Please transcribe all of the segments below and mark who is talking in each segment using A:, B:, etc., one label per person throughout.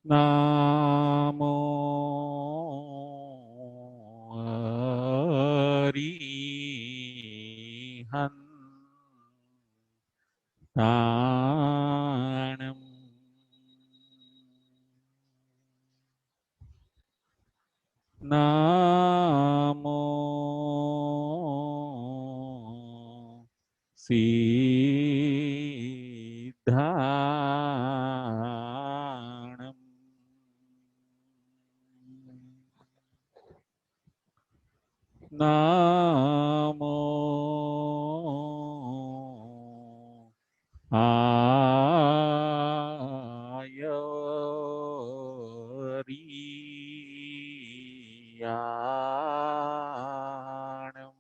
A: નામો હરિહંતાણમ નામો સિદ્ધાણમ નામો આયરિયાણમ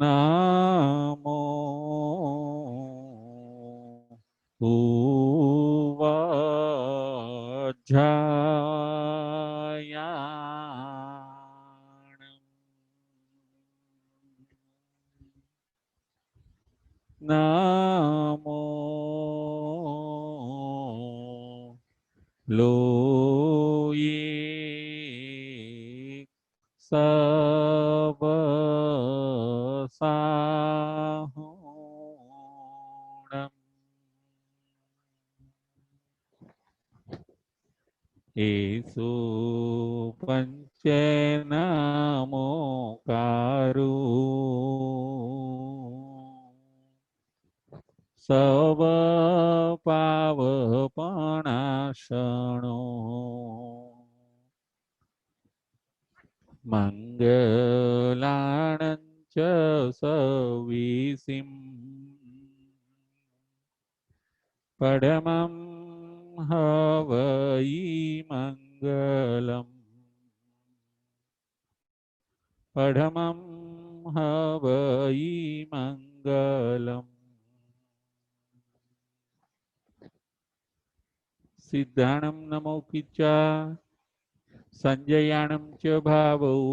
A: નામો ઉવાજાયાણમ નામો લોયે સબસાહુણમ એસો પંચેનમોકારો સવ પાવપણાશણો મંગલાણં ચ સવિસિં પડમં હવઈ મંગલમ પડમં હવઈ મંગલમ સિદ્ધાણમ નમો કિચ્ચા સંજયાણમ ચ ભાવૌ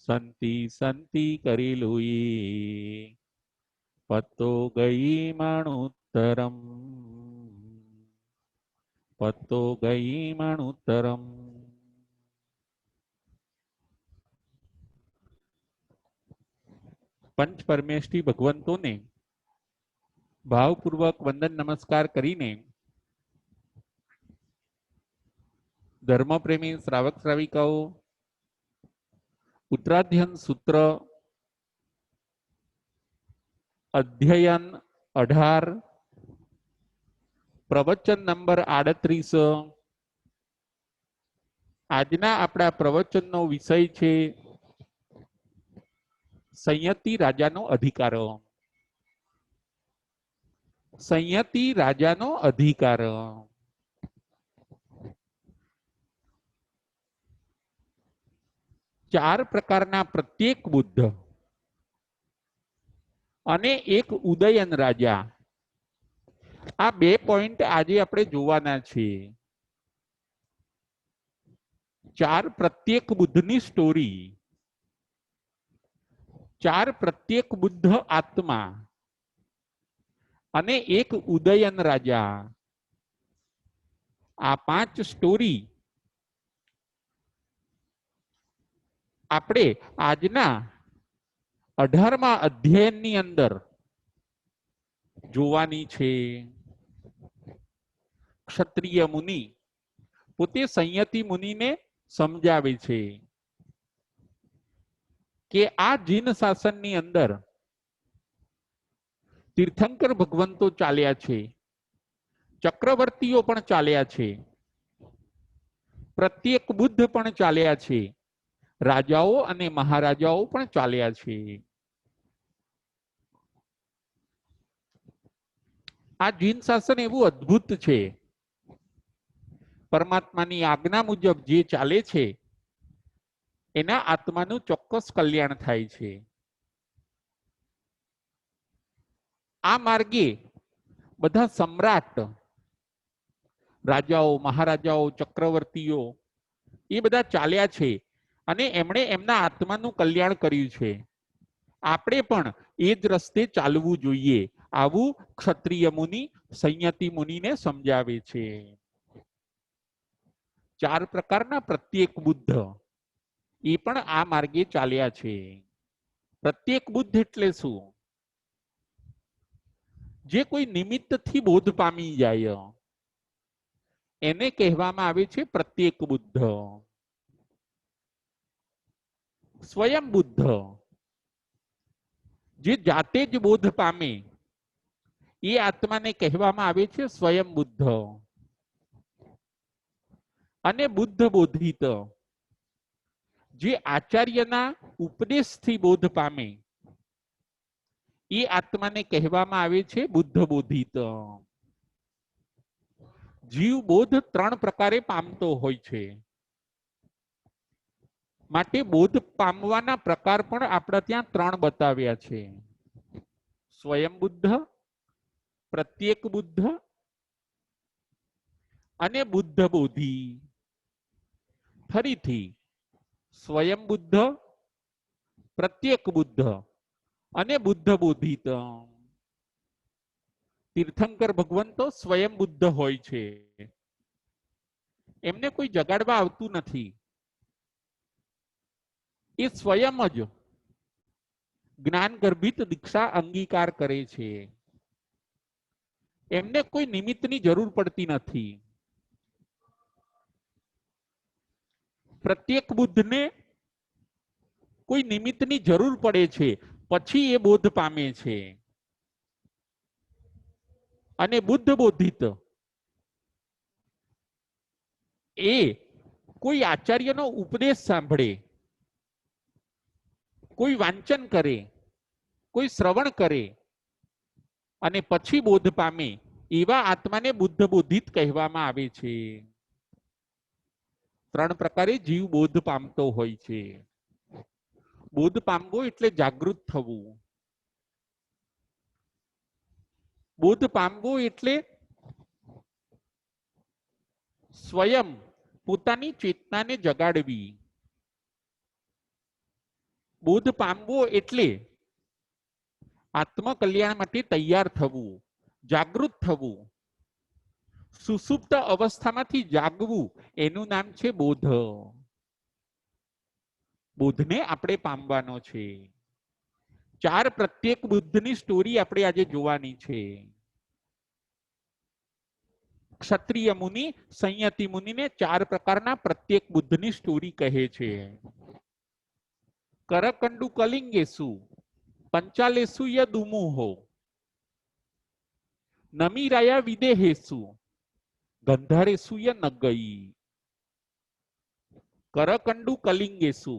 A: સંતિ સંતિ કરેલુયે પત્તો ગઈ મણુત્તરમ પત્તો ગઈ મણુત્તરમ પંચ પરમેષ્ઠી ભગવંતોને ભાવપૂર્વક વંદન નમસ્કાર કરીને ધર્મપ્રેમી શ્રાવક શ્રાવિકાઓ ઉત્તરાધ્યન સૂત્ર અધ્યયન 18 પ્રવચન નંબર 38 આજના આપણા પ્રવચનનો વિષય છે સંયતિ રાજાનો અધિકાર. સંયતિ રાજાનો અધિકાર. ચાર પ્રકારના પ્રત્યેક બુદ્ધ અને એક ઉદયન રાજા, આ બે પોઈન્ટ આજે આપણે જોવાના છે. ચાર પ્રત્યેક બુદ્ધની સ્ટોરી, ચાર પ્રત્યેક બુદ્ધ આત્મા અને એક ઉદયન રાજા, આ પાંચ સ્ટોરી આપણે આજના 18મા અધ્યાયની અંદર જોવાની છે. ક્ષત્રિય મુનિ પોતે સંયતિ મુનિને સમજાવે છે કે આ જીન શાસનની અંદર તીર્થંકર ભગવંતો ચાલ્યા છે, ચક્રવર્તીઓ પણ ચાલ્યા છે, પ્રત્યેક બુદ્ધ પણ ચાલ્યા છે, રાજાઓ અને મહારાજાઓ પણ ચાલ્યા છે. આ જીન શાસન એવું અદ્ભુત છે, પરમાત્માની આજ્ઞા મુજબ જે ચાલે છે એના આત્માનું ચોક્કસ કલ્યાણ થાય છે. આ માર્ગે બધા સમ્રાટ, રાજાઓ, મહારાજાઓ, ચક્રવર્તીઓ એ બધા ચાલ્યા છે અને એમણે એમના આત્માનું કલ્યાણ કર્યું છે. આપણે પણ એ જ રસ્તે ચાલવું જોઈએ, આવું ક્ષત્રિય મુનિ સંયતિ મુનિને સમજાવે છે. 4 પ્રકારના પ્રત્યેક બુદ્ધ એ પણ આ માર્ગે ચાલ્યા છે. પ્રત્યેક બુદ્ધ એટલે શું? જે કોઈ નિમિત્તથી બોધ પામી જાય એને કહેવામાં આવે છે પ્રત્યેક બુદ્ધ. સ્વયં બુદ્ધ જે જાતે જ બોધ પામે એ આત્માને કહેવામાં આવે છે સ્વયં બુદ્ધ. અને બુદ્ધ બોધિત જે આચાર્યના ઉપદેશથી બોધ પામે એ આત્માને કહેવામાં આવે છે બુદ્ધ બોધિત. જીવ બોધ 3 પ્રકારે પામતો હોય છે. માટે બોધ પામવાના પ્રકાર પણ આપણે ત્યાં 3 બતાવ્યા છે. સ્વયં બુદ્ધ, પ્રત્યેક બુદ્ધ અને બુદ્ધ બોધિ. ફરીથી સ્વયં બુદ્ધ, પ્રત્યેક બુદ્ધ અને બુદ્ધ બોધિત. તીર્થંકર ભગવંતો સ્વયં બુદ્ધ હોય છે. એમને કોઈ જગાડવા આવતું નથી. એ સ્વયં જ જ્ઞાન ગર્ભિત દીક્ષા અંગીકાર કરે છે. એમને કોઈ નિમિત્તની જરૂર પડતી નથી. પ્રત્યેક બુદ્ધને કોઈ નિમિત્તની જરૂર પડે છે, પછી એ બોધ પામે છે. અને બુદ્ધ બોધિત એ કોઈ આચાર્યનો ઉપદેશ સાંભળે, કોઈ વાંચન કરે, કોઈ શ્રવણ કરે અને પછી બોધ પામે એવા આત્માને બુદ્ધ બોધિત કહેવામાં આવે છે. 3 પ્રકારે જીવ બોધ પામતો હોય છે. બોધ પામવો એટલે જાગૃત થવું. બોધ પામવો એટલે સ્વયં પોતાની ચેતનાને જગાડવી. બોધ પામવો એટલે આત્મકલ્યાણ માટે તૈયાર થવું, જાગૃત થવું. સુસુપ્ત અવસ્થામાંથી જાગવું એનું નામ છે બોધ. બોધને આપણે પામવાનો છે. 4 પ્રત્યેક બુદ્ધની સ્ટોરી આપણે આજે જોવાની છે. ક્ષત્રિય મુનિ સંયતિ મુનિને 4 પ્રકારના પ્રત્યેક બુદ્ધની સ્ટોરી કહે છે. કરકંડુ કલિંગેસુ પંચાલેસુ યદુમુહો નમીરાયા વિદેહેસુ ગંધારેસુ યનગઈ. કરકંડુ કલિંગેસુ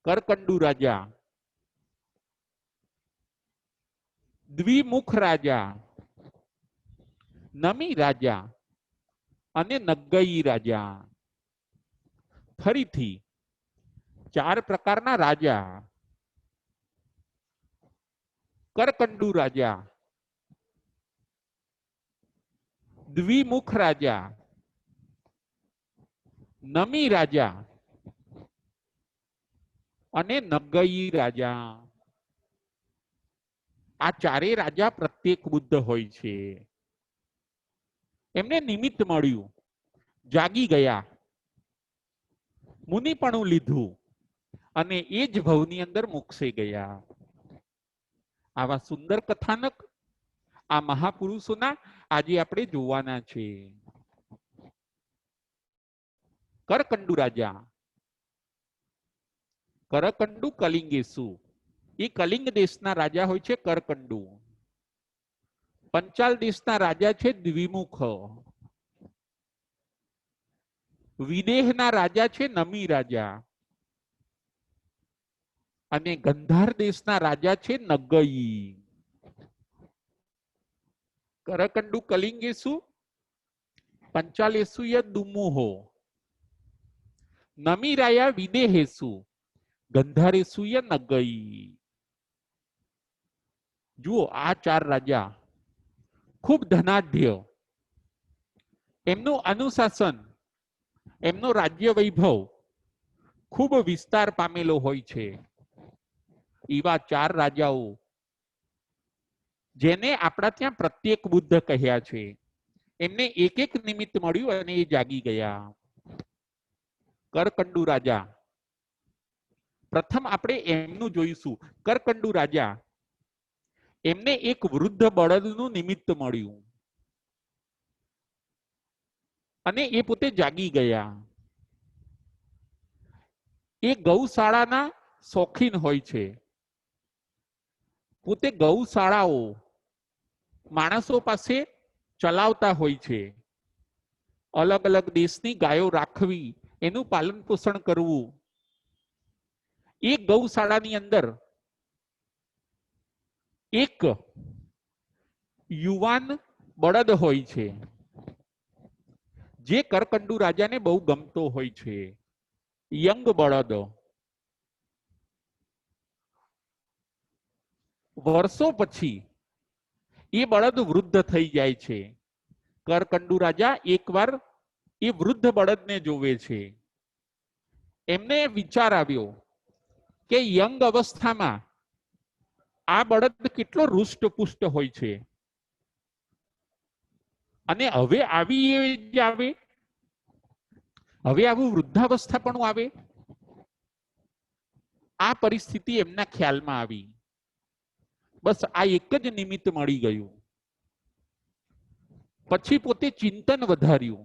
A: કરકંડુ રાજા, દ્વિમુખ રાજા, નમી રાજા અને નગઈ રાજા. ફરીથી 4 પ્રકારના રાજા. કરકંડુ રાજા, દ્વિમુખ રાજા, નમી રાજા અને નગઈ રાજા. આ 4 રાજા પ્રત્યેક બુદ્ધ હોય છે. એમને નિમિત્ત મળ્યું, જાગી ગયા, મુનિપણું લીધું અને એ જ ભવની અંદર મોક્ષે ગયા. આવા સુંદર કથાનક આ મહાપુરુષોના આજે આપણે જોવાના છે. કરકંડુ રાજા, કરકંડુ કલિંગેસુ, એ કલિંગ દેશના રાજા હોય છે કરકંડુ. પંચાલ દેશના રાજા છે દ્વિમુખ. વિદેહના રાજા છે નમી રાજા અને ગંધાર દેશના રાજા છે નગઈ. કરકંડુ કલિંગેસુ પંચાલેસુ યદુમુહો નમીરાયા વિદેહેસુ ગંધારેસુ યનગઈ. જુઓ, આ 4 રાજા ખૂબ ધનાઢ્ય, એમનું અનુશાસન, એમનો રાજ્ય વૈભવ ખૂબ વિસ્તાર પામેલો હોય છે. એવા 4 રાજાઓ જેને આપણા ત્યાં પ્રત્યેક બુદ્ધ કહ્યા છે, એમને એક એક નિમિત્ત મળ્યું અને એ જાગી ગયા. કરકંડુ રાજા, પ્રથમ આપણે એમનું જોઈશું. કરકંડુ રાજા, એમને એક વૃદ્ધ બળદનું નિમિત્ત મળ્યું અને એ પોતે જાગી ગયા. એ ગૌશાળાના શોખીન હોય છે. પોતે ગૌશાળાઓ માણસો પાસે ચલાવતા હોય છે. અલગ અલગ દેશની ગાયો રાખવી, એનું પાલન પોષણ કરવું. એ ગૌશાળાની અંદર એક યુવાન બળદ હોય છે, જે કરકંડુ રાજાને બહુ ગમતો હોય છે. યંગ બળદ. વર્ષો પછી એ બળદ વૃદ્ધ થઈ જાય છે. કરકંડુ રાજા એકવાર એ વૃદ્ધ બળદને જોવે છે. એમને વિચાર આવ્યો કે યંગ અવસ્થામાં આ બળદ કેટલો રૂષ્ટપુષ્ટ હોય છે, અને હવે આવું વૃદ્ધાવસ્થા પણ આવે. આ પરિસ્થિતિ એમના ખ્યાલમાં આવી. બસ આ એક જ નિમિત્ત મળી ગયું. પછી પોતે ચિંતન વધાર્યું,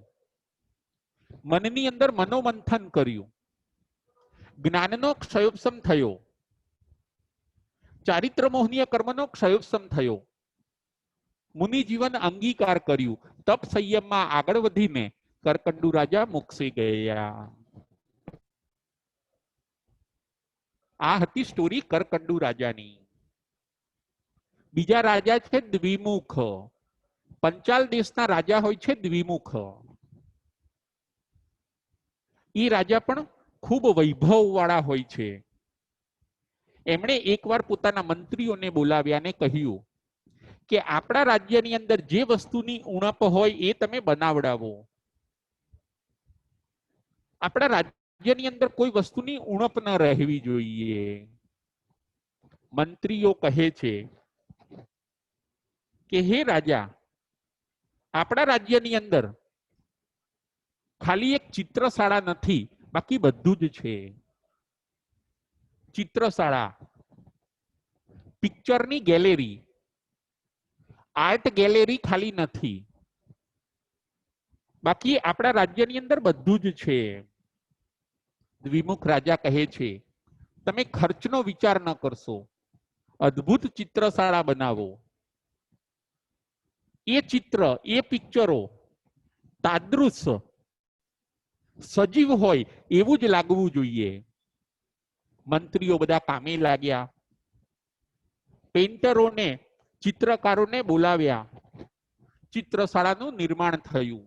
A: મનની અંદર મનોમંથન કર્યું, જ્ઞાનનો ક્ષયોપશમ થયો, ચારિત્ર મોહનીય કર્મનો ક્ષયોપશમ થયો, મુનિ જીવન અંગીકાર કર્યું. તપ સંયમમાં આગળ વધીને કરકંડુ રાજા મોક્ષે ગયા. આ હતી સ્ટોરી કરકંડુ રાજાની. બીજા રાજા છે દ્વિમુખ. પંચાલ દેશના રાજા હોય છે દ્વિમુખ. એ રાજા પણ ખૂબ વૈભવ વાળા હોય છે. એમણે એકવાર પોતાના મંત્રીઓને બોલાવ્યા અને કહ્યું કે આપણા રાજ્યની અંદર જે વસ્તુની ઉણપ હોય એ તમે બનાવડાવો. આપણા રાજ્યની અંદર કોઈ વસ્તુની ઉણપ ન રહેવી જોઈએ. મંત્રીઓ કહે છે કે હે રાજા, આપણા રાજ્યની અંદર ખાલી એક ચિત્રશાળા નથી, બાકી બધું જ છે. ચિત્રશાળા, પિક્ચરની ગેલેરી, આર્ટ ગેલેરી ખાલી નથી, બાકી આપણા રાજ્યની અંદર બધું જ છે. દ્વિમુખ રાજા કહે છે તમે ખર્ચનો વિચાર ન કરશો, અદ્ભુત ચિત્રશાળા બનાવો. એ ચિત્ર, એ પિક્ચરો તાદૃશ સજીવ હોય એવું જ લાગવું જોઈએ. મંત્રીઓ બધા કામે લાગ્યા. પેઇન્ટરોને, ચિત્રકારોને બોલાવ્યા. ચિત્રશાળાનું નિર્માણ થયું.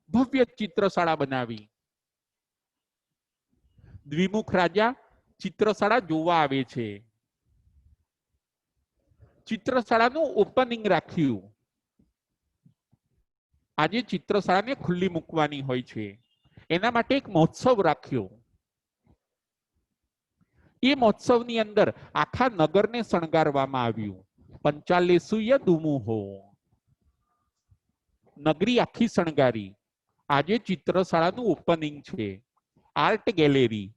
A: ભવ્ય ચિત્રશાળા બનાવી. દ્વિમુખ રાજા ચિત્રશાળા જોવા આવે છે. ચિત્રશાળાનું ઓપનિંગ રાખ્યું. આજે ચિત્રશાળાને ખુલ્લી મૂકવાની હોય છે, એના માટે એક મહોત્સવ રાખ્યો. એ મહોત્સવની અંદર આખા નગરને શણગારવામાં આવ્યું. પંચાલેસુય દુમુહો, નગરી આખી શણગારી. આજે ચિત્રશાળાનું ઓપનિંગ છે. આર્ટ ગેલેરી,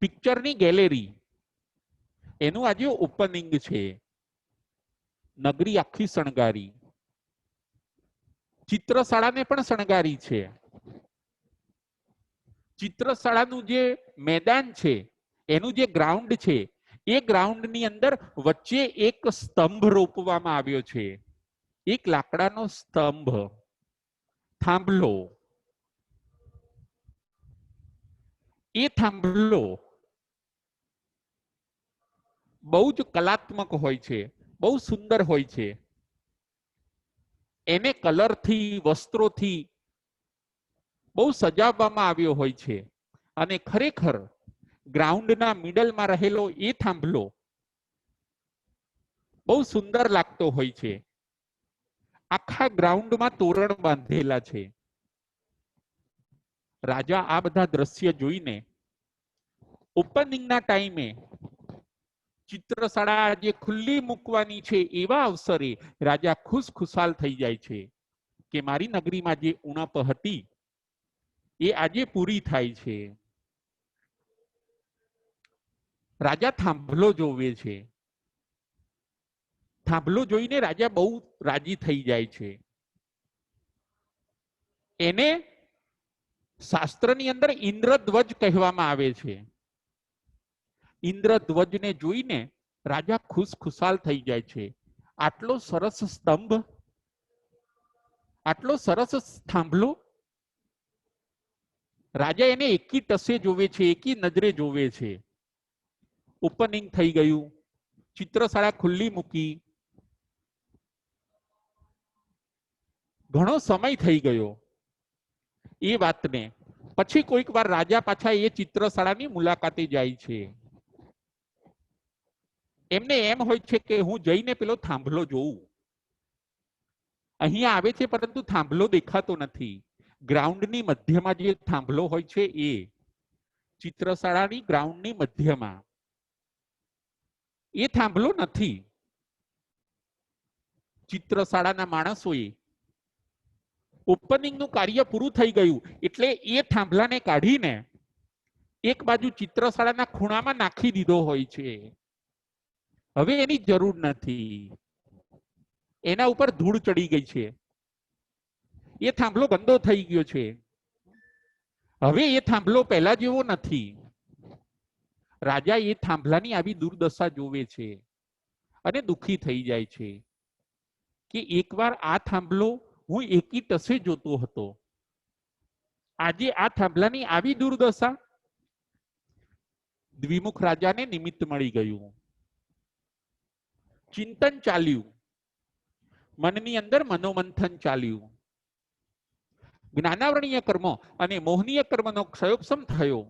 A: પિક્ચરની ગેલેરી, એનું આજે ઓપનિંગ છે. નગરી આખી શણગારી. ચિત્રશાળાને પણ શણગારી છે. ચિત્રશાળાનું જે મેદાન છે, એનું જે ગ્રાઉન્ડ છે, એ ગ્રાઉન્ડની અંદર વચ્ચે એક સ્તંભ રોપવામાં આવ્યો છે. એક લાકડાનો સ્તંભ, થાંભલો. એ થાંભલો બહુ જ કલાત્મક હોય છે, બહુ સુંદર હોય છે. એને કલરથી, વસ્ત્રોથી બહુ સજાવવામાં આવ્યો હોય છે. અને ખરેખર ગ્રાઉન્ડના મિડલમાં રહેલો એ થાંભલો બહુ સુંદર લાગતો હોય છે. આખા ગ્રાઉન્ડમાં તોરણ બાંધેલા છે. રાજા આ બધા દ્રશ્ય જોઈને ઓપનિંગના ટાઈમે ચિત્રશાળા જે ખુલ્લી મૂકવાની છે એવા અવસરે રાજા ખુશાલ થઈ જાય છે કે મારી નગરીમાં જે ઉણપ હતી એ આજે પૂરી થાય છે. રાજા થાંભલો જોવે છે. થાંભલો જોઈને રાજા બહુ રાજી થઈ જાય છે. એને શાસ્ત્રની અંદર ઇન્દ્રધ્વજ કહેવામાં આવે છે. ઇન્દ્રધ્વજને જોઈને રાજા ખુશાલ થઈ જાય છે. આટલો સરસ સ્તંભ, આટલો સરસ થાંભલો. રાજા એને એકી ટસે જોવે છે, એકી નજરે જોવે છે. ઓપનિંગ થઈ ગયું, ચિત્રશાળા ખુલ્લી મૂકી, ઘણો સમય થઈ ગયો. એ વાતને પછી કોઈક વાર રાજા પાછા એ ચિત્રશાળાની મુલાકાતે જાય છે. એમને એમ હોય છે કે હું જઈને પેલો થાંભલો જોઉં. અહીંયા આવે છે પરંતુ થાંભલો દેખાતો નથી. ગ્રાઉન્ડની મધ્યમાં જે થાંભલો હોય છે એ ચિત્રશાળાની ગ્રાઉન્ડની મધ્યમાં એ થાંભલો નથી. ચિત્રશાળાના માણસોએ ઓપનિંગનું કાર્ય પૂરું થઈ ગયું એટલે એ થાંભલાને કાઢીને એક બાજુ ચિત્રશાળાના ખૂણામાં નાખી દીધો હોય છે. હવે એની જરૂર નથી. એના ઉપર ધૂળ ચડી ગઈ છે. એ થાંભલો ગંદો થઈ ગયો છે. હવે એ થાંભલો પહેલા જેવો નથી. રાજા એ થાંભલાની આવી દુર્દશા જોવે છે અને દુઃખી થઈ જાય છે કે એકવાર આ થાંભલો હું એકી ટસે જોતો હતો, આજે આ થાંભલાની આવી દુર્દશા. દ્વિમુખ રાજાને નિમિત્ત મળી ગયું. ચિંતન ચાલ્યું, મનની અંદર મનોમંથન ચાલ્યું. જ્ઞાનાવરણીય કર્મ અને મોહનીય કર્મનો ક્ષયોપશમ થયો.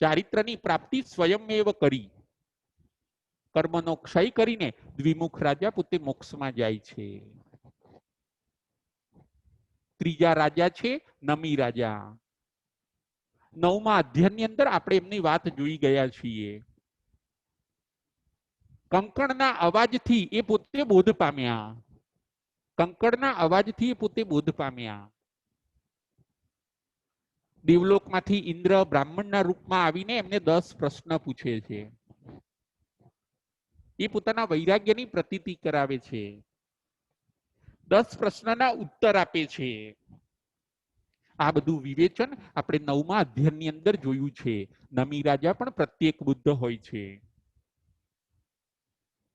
A: ચારિત્રની પ્રાપ્તિ સ્વયંમેવ કરી. કર્મનો ક્ષય કરીને દ્વિમુખ રાજા પોતે મોક્ષમાં જાય છે. ત્રીજા રાજા છે નમી રાજા. 9મા અધ્યાયની અંદર આપણે એમની વાત જોઈ ગયા છીએ. કંકણના અવાજથી એ પોતે બોધ પામ્યા. કંકણના અવાજથી એ પોતે બોધ પામ્યા. દેવલોકમાંથી ઇન્દ્ર બ્રાહ્મણના રૂપમાં આવીને એમને 10 પ્રશ્ન પૂછે છે. એ પોતાના વૈરાગ્યની પ્રતીતિ કરાવે છે. 10 પ્રશ્નના ઉત્તર આપે છે. આ બધું વિવેચન આપણે 9મા અધ્યાયની અંદર જોયું છે. નમી રાજા પણ પ્રત્યેક બુદ્ધ હોય છે.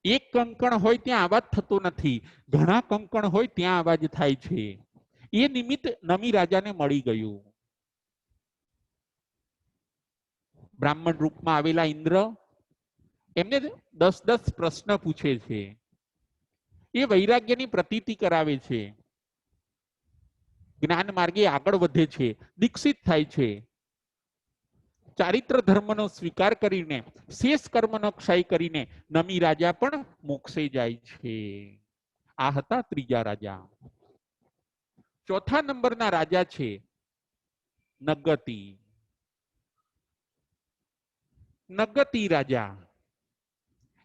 A: એક કંકણ હોય ત્યાં અવાજ થતો નથી, ઘણા કંકણ હોય ત્યાં અવાજ થાય છે. એ નિમિત્ત નમી રાજાને મળી ગયું. બ્રાહ્મણ રૂપમાં આવેલા ઇન્દ્ર એમને 10 પ્રશ્ન પૂછે છે. એ વૈરાગ્યની પ્રતીતિ કરાવે છે. જ્ઞાન માર્ગે આગળ વધે છે, દીક્ષિત થાય છે. ચારિત્ર ધર્મનો સ્વીકાર કરીને શેષ કર્મનો ક્ષય કરીને નમી રાજા પણ મોક્ષે જાય છે. આ હતા ત્રીજા રાજા. ચોથા નંબરના રાજા છે નગતિ. નગતિ રાજા,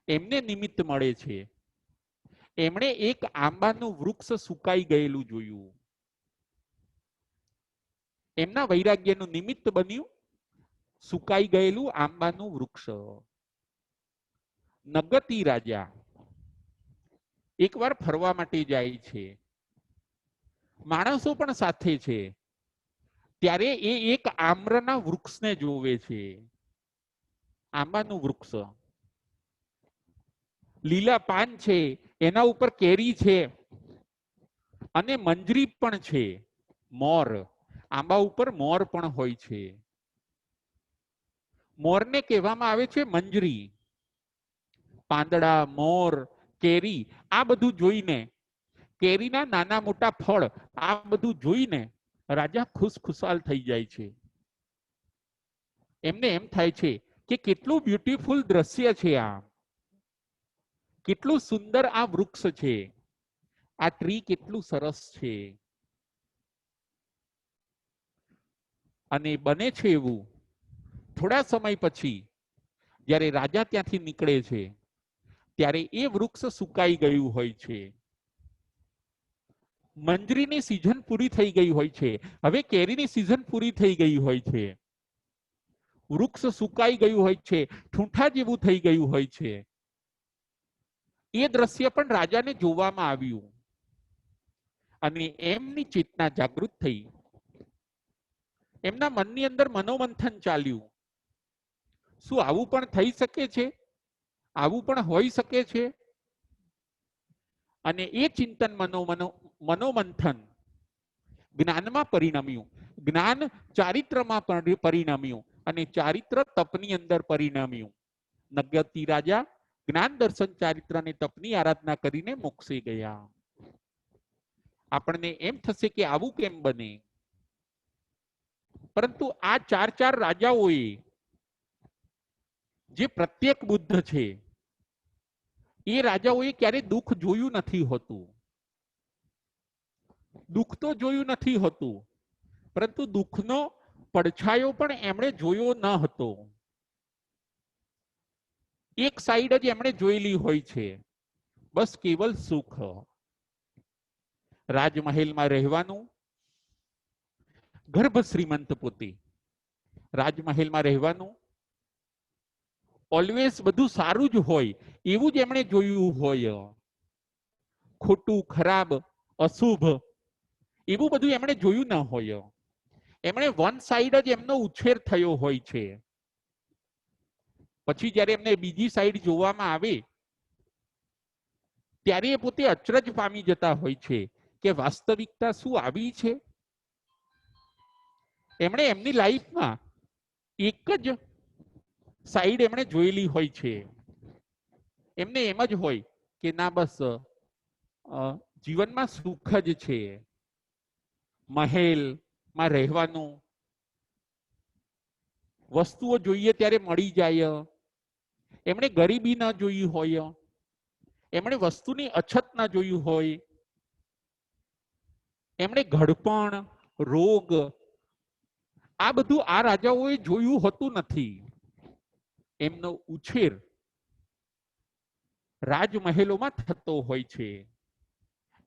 A: એમને નિમિત્ત મળે છે. એમણે એક આંબાનું વૃક્ષ સુકાઈ ગયેલું જોયું. એમના વૈરાગ્યનું નિમિત્ત બન્યું સુકાઈ ગયેલું આંબાનું વૃક્ષ. નગતિ રાજા એકવાર ફરવા માટે જાય છે. માણસો પણ સાથે છે. ત્યારે એ એક આમ્રના વૃક્ષને જોવે છે. આંબાનું વૃક્ષ, લીલા પાન છે, એના ઉપર કેરી છે અને મંજરી પણ છે. મોર, આંબા ઉપર મોર પણ હોય છે. મોરને કહેવામાં આવે છે મંજરી. પાંદડા, મોર, કેરી આ બધું જોઈને, કેરીના નાના મોટા ફળ આ બધું જોઈને રાજા ખુશાલ થઈ જાય છે. એમને એમ થાય છે કે કેટલું બ્યુટીફુલ દ્રશ્ય છે આ, કેટલું સુંદર આ વૃક્ષ છે, આ ટ્રી કેટલું સરસ છે. અને બને છે એવું થોડા સમય પછી જ્યારે રાજા ત્યાંથી નીકળે છે ત્યારે એ વૃક્ષ સુકાઈ ગયું હોય છે. મંજરીની સિઝન પૂરી થઈ ગઈ હોય છે, હવે કેરીની સિઝન પૂરી થઈ ગઈ હોય છે. વૃક્ષ સુકાઈ ગયું હોય છે, ઠૂંઠા જેવું થઈ ગયું હોય છે. એ દ્રશ્ય પણ રાજાને જોવામાં આવ્યું અને એમની ચેતના જાગૃત થઈ. એમના મનની અંદર મનોમંથન ચાલ્યું. શું આવું પણ થઈ શકે છે? આવું પણ હોઈ શકે છે? અને એ ચિંતન મનોમંથન જ્ઞાનમાં પરિણમ્યું. જ્ઞાન ચારિત્રમાં પરિણમ્યું અને ચારિત્ર તપની અંદર પરિણમ્યું. નગતી રાજા જ્ઞાન દર્શન ચારિત્ર અને તપની આરાધના કરીને મોક્ષે ગયા. આપણને એમ થશે કે આવું કેમ બને? પરંતુ આ ચાર રાજાઓએ જે પ્રત્યેક બુદ્ધ છે એ રાજાઓએ ક્યારે દુઃખ જોયું નથી હોતું. દુઃખ તો જોયું નથી હોતું, પરંતુ દુઃખનો પડછાયો પણ એમણે જોયો ન હતો. એક સાઈડ જ એમણે જોયેલી હોય છે, બસ કેવલ સુખ. રાજમહેલમાં રહેવાનું, ગર્ભ શ્રીમંત પોતે રાજમહેલમાં રહેવાનું, ઓલવેઝ બધું સારું જ હોય એવું જ એમણે જોયું હોય. ખોટું, ખરાબ, અશુભ એવું બધું એમણે જોયું ન હોય. એમણે વન સાઈડ જ એમનો ઉછેર થયો હોય છે. પછી જ્યારે એમને બીજી સાઈડ જોવામાં આવે ત્યારે એ પોતે અચરજ પામી જતા હોય છે કે વાસ્તવિકતા શું આવી છે. એમણે એમની લાઈફમાં એક જ સાઈડ એમણે જોયેલી હોય છે. એમને એમ જ હોય કે ના, બસ જીવનમાં સુખ જ છે, મહેલમાં રહેવાનું, વસ્તુઓ જોઈએ ત્યારે મળી જાય. એમણે ગરીબી ન જોઈ હોય, એમણે વસ્તુની અછત ન જોયું હોય, એમણે ઘડપણ, રોગ આ બધું આ રાજાઓએ જોયું હોતું નથી. એમનો ઉછેર રાજમહેલોમાં થતો હોય છે.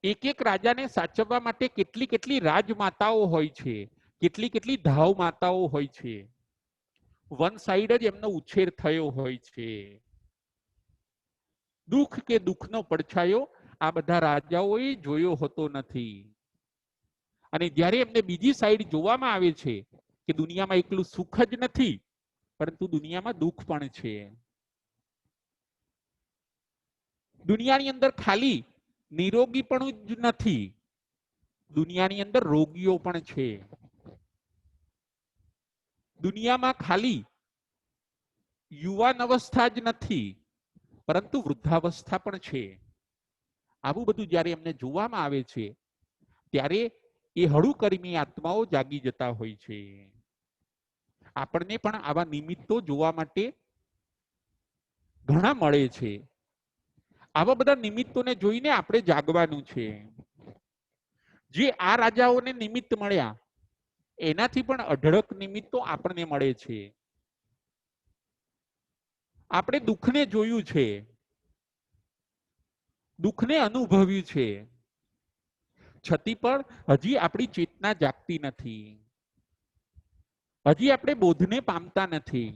A: એક એક રાજાને સાચવવા માટે કેટલી કેટલી રાજમાતાઓ હોય છે, કેટલી કેટલી ધાવ માતાઓ હોય છે. વન સાઈડ જ એમનો ઉછેર થયો હોય છે. દુઃખ કે દુઃખનો પડછાયો આ બધા રાજાઓએ જોયો હોતો નથી. અને જ્યારે એમને બીજી સાઈડ જોવામાં આવે છે કે દુનિયામાં એકલું સુખ જ નથી, પરંતુ દુનિયામાં દુઃખ પણ છે. દુનિયાની અંદર ખાલી નિરોગી પણ જ નથી, દુનિયાની અંદર રોગીઓ પણ છે. દુનિયામાં ખાલી યુવાન અવસ્થા જ નથી, પરંતુ વૃદ્ધાવસ્થા પણ છે. આવું બધું જ્યારે એમને જોવામાં આવે છે ત્યારે એ હળુકર્મી આત્માઓ જાગી જતા હોય છે. આપણને પણ આવા નિમિત્તો જોવા માટે ઘણા મળે છે. આવા બધા નિમિત્તોને જોઈને આપણે જાગવાનું છે. જે આ રાજાઓને નિમિત્ત મળ્યા એનાથી પણ અઢળક નિમિત્તો આપણને મળે છે. આપણે દુઃખને જોયું છે, દુઃખને અનુભવ્યું છે, છતી પણ હજી આપણી ચેતના જાગતી નથી. હજી આપણે બોધને પામતા નથી.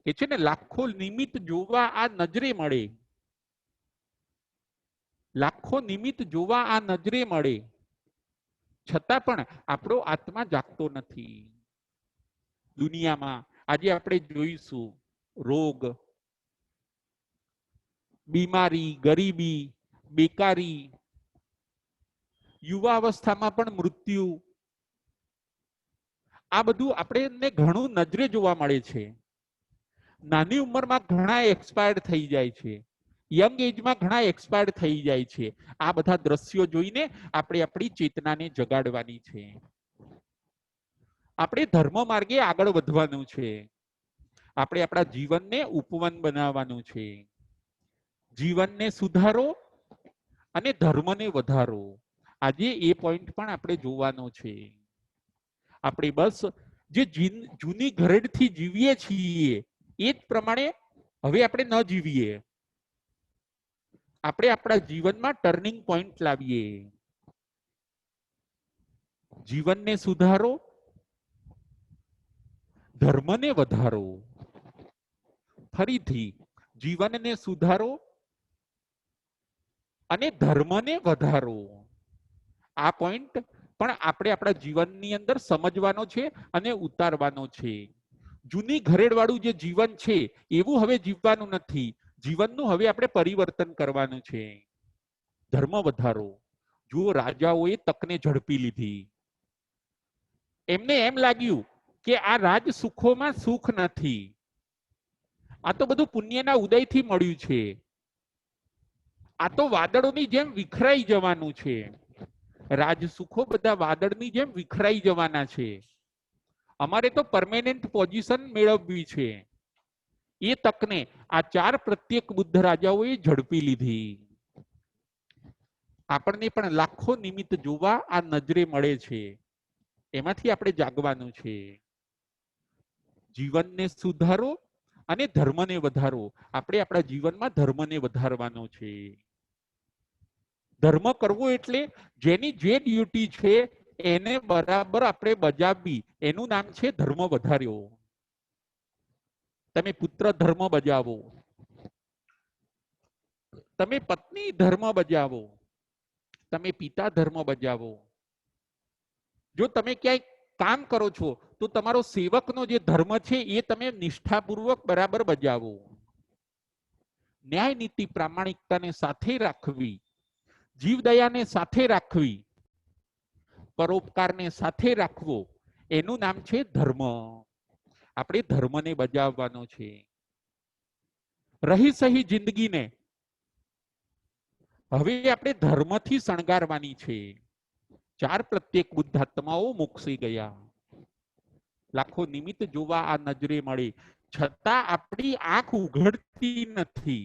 A: કે છે ને, લાખો નિમિત્ત જોવા આ નજરે મળે, લાખો નિમિત્ત જોવા આ નજરે મળે, છતાં પણ આપણો આત્મા જાગતો નથી. દુનિયામાં આજે આપણે જોઈશું રોગ, બીમારી, ગરીબી, બેકારી, યુવા અવસ્થામાં પણ મૃત્યુ, આ બધું આપણે ઘણું નજરે જોવા મળે છે. નાની ઉંમરમાં ઘણા એક્સપાયર્ડ થઈ જાય છે, યંગ એજમાં ઘણા એક્સપાયર્ડ થઈ જાય છે. આ બધા દ્રશ્યો જોઈને આપણે આપણી ચેતનાને જગાડવાની છે. આપણે ધર્મ માર્ગે આગળ વધવાનું છે. આપણે આપણા જીવનને ઉપવન બનાવવાનું છે. જીવનને સુધારો અને ધર્મને વધારો, આજે એ પોઈન્ટ પણ આપણે જોવાનો છે. આપણે બસ જે જૂની ઘરેડથી જીવીએ છીએ એ જ પ્રમાણે હવે આપણે ન જીવીએ, આપણે આપણા જીવનમાં ટર્નિંગ પોઈન્ટ લાવીએ. જીવનને સુધારો, ધર્મને વધારો. ફરીથી, જીવનને સુધારો અને ધર્મને વધારો. આ પોઈન્ટ પણ આપણે આપણા જીવનની અંદર સમજવાનો છે અને ઉતારવાનો છે. જૂની ઘરેડવાળું જે જીવન છે એવું હવે જીવવાનું નથી. જીવનનું હવે આપણે પરિવર્તન કરવાનું છે. ધર્મ વધારો. જુઓ, રાજાઓએ તકને ઝડપી લીધી. એમને એમ લાગ્યું કે આ રાજ સુખોમાં સુખ નથી, આ તો બધું પુણ્યના ઉદયથી મળ્યું છે, આ તો વાદળોની જેમ વિખરાઈ જવાનું છે. રાજસુખો બધા વાદળની જેમ વિખરાઈ જવાના છે. અમારે તો પરમેનન્ટ પોઝિશન મેળવવી છે. એ તકને આ 4 પ્રત્યેક બુદ્ધ રાજાઓએ ઝડપી લીધી. આપણને પણ લાખો નિમિત્ત જોવા આ નજરે મળે છે. એમાંથી આપણે જાગવાનું છે. જીવનને સુધારો અને ધર્મને વધારો. આપણે આપણા જીવનમાં ધર્મને વધારવાનો છે. ધર્મ કરવો એટલે જેની જે ડ્યુટી છે એને બરાબર આપણે બજાવવી, એનું નામ છે ધર્મ વધાર્યો. તમે પુત્ર ધર્મ બજાવો, તમે પત્ની ધર્મ બજાવો, તમે પિતા ધર્મ બજાવો. જો તમે ક્યાંય કામ કરો છો તો તમારો સેવકનો જે ધર્મ છે એ તમે નિષ્ઠાપૂર્વક બરાબર બજાવો. ન્યાય નીતિ પ્રામાણિકતાને સાથે રાખવી, જીવદયાને સાથે રાખવી, પરોપકારને સાથે રાખવો, એનું નામ છે ધર્મ. આપણે ધર્મને બજાવવાનો છે. રહી સહી જિંદગીને હવે આપણે ધર્મથી શણગારવાની છે. 4 પ્રત્યેક બુદ્ધાત્માઓ મોક્ષી ગયા. લાખો નિમિત્ત જોવા આ નજરે મળે, છતાં આપણી આંખ ઉઘડતી નથી.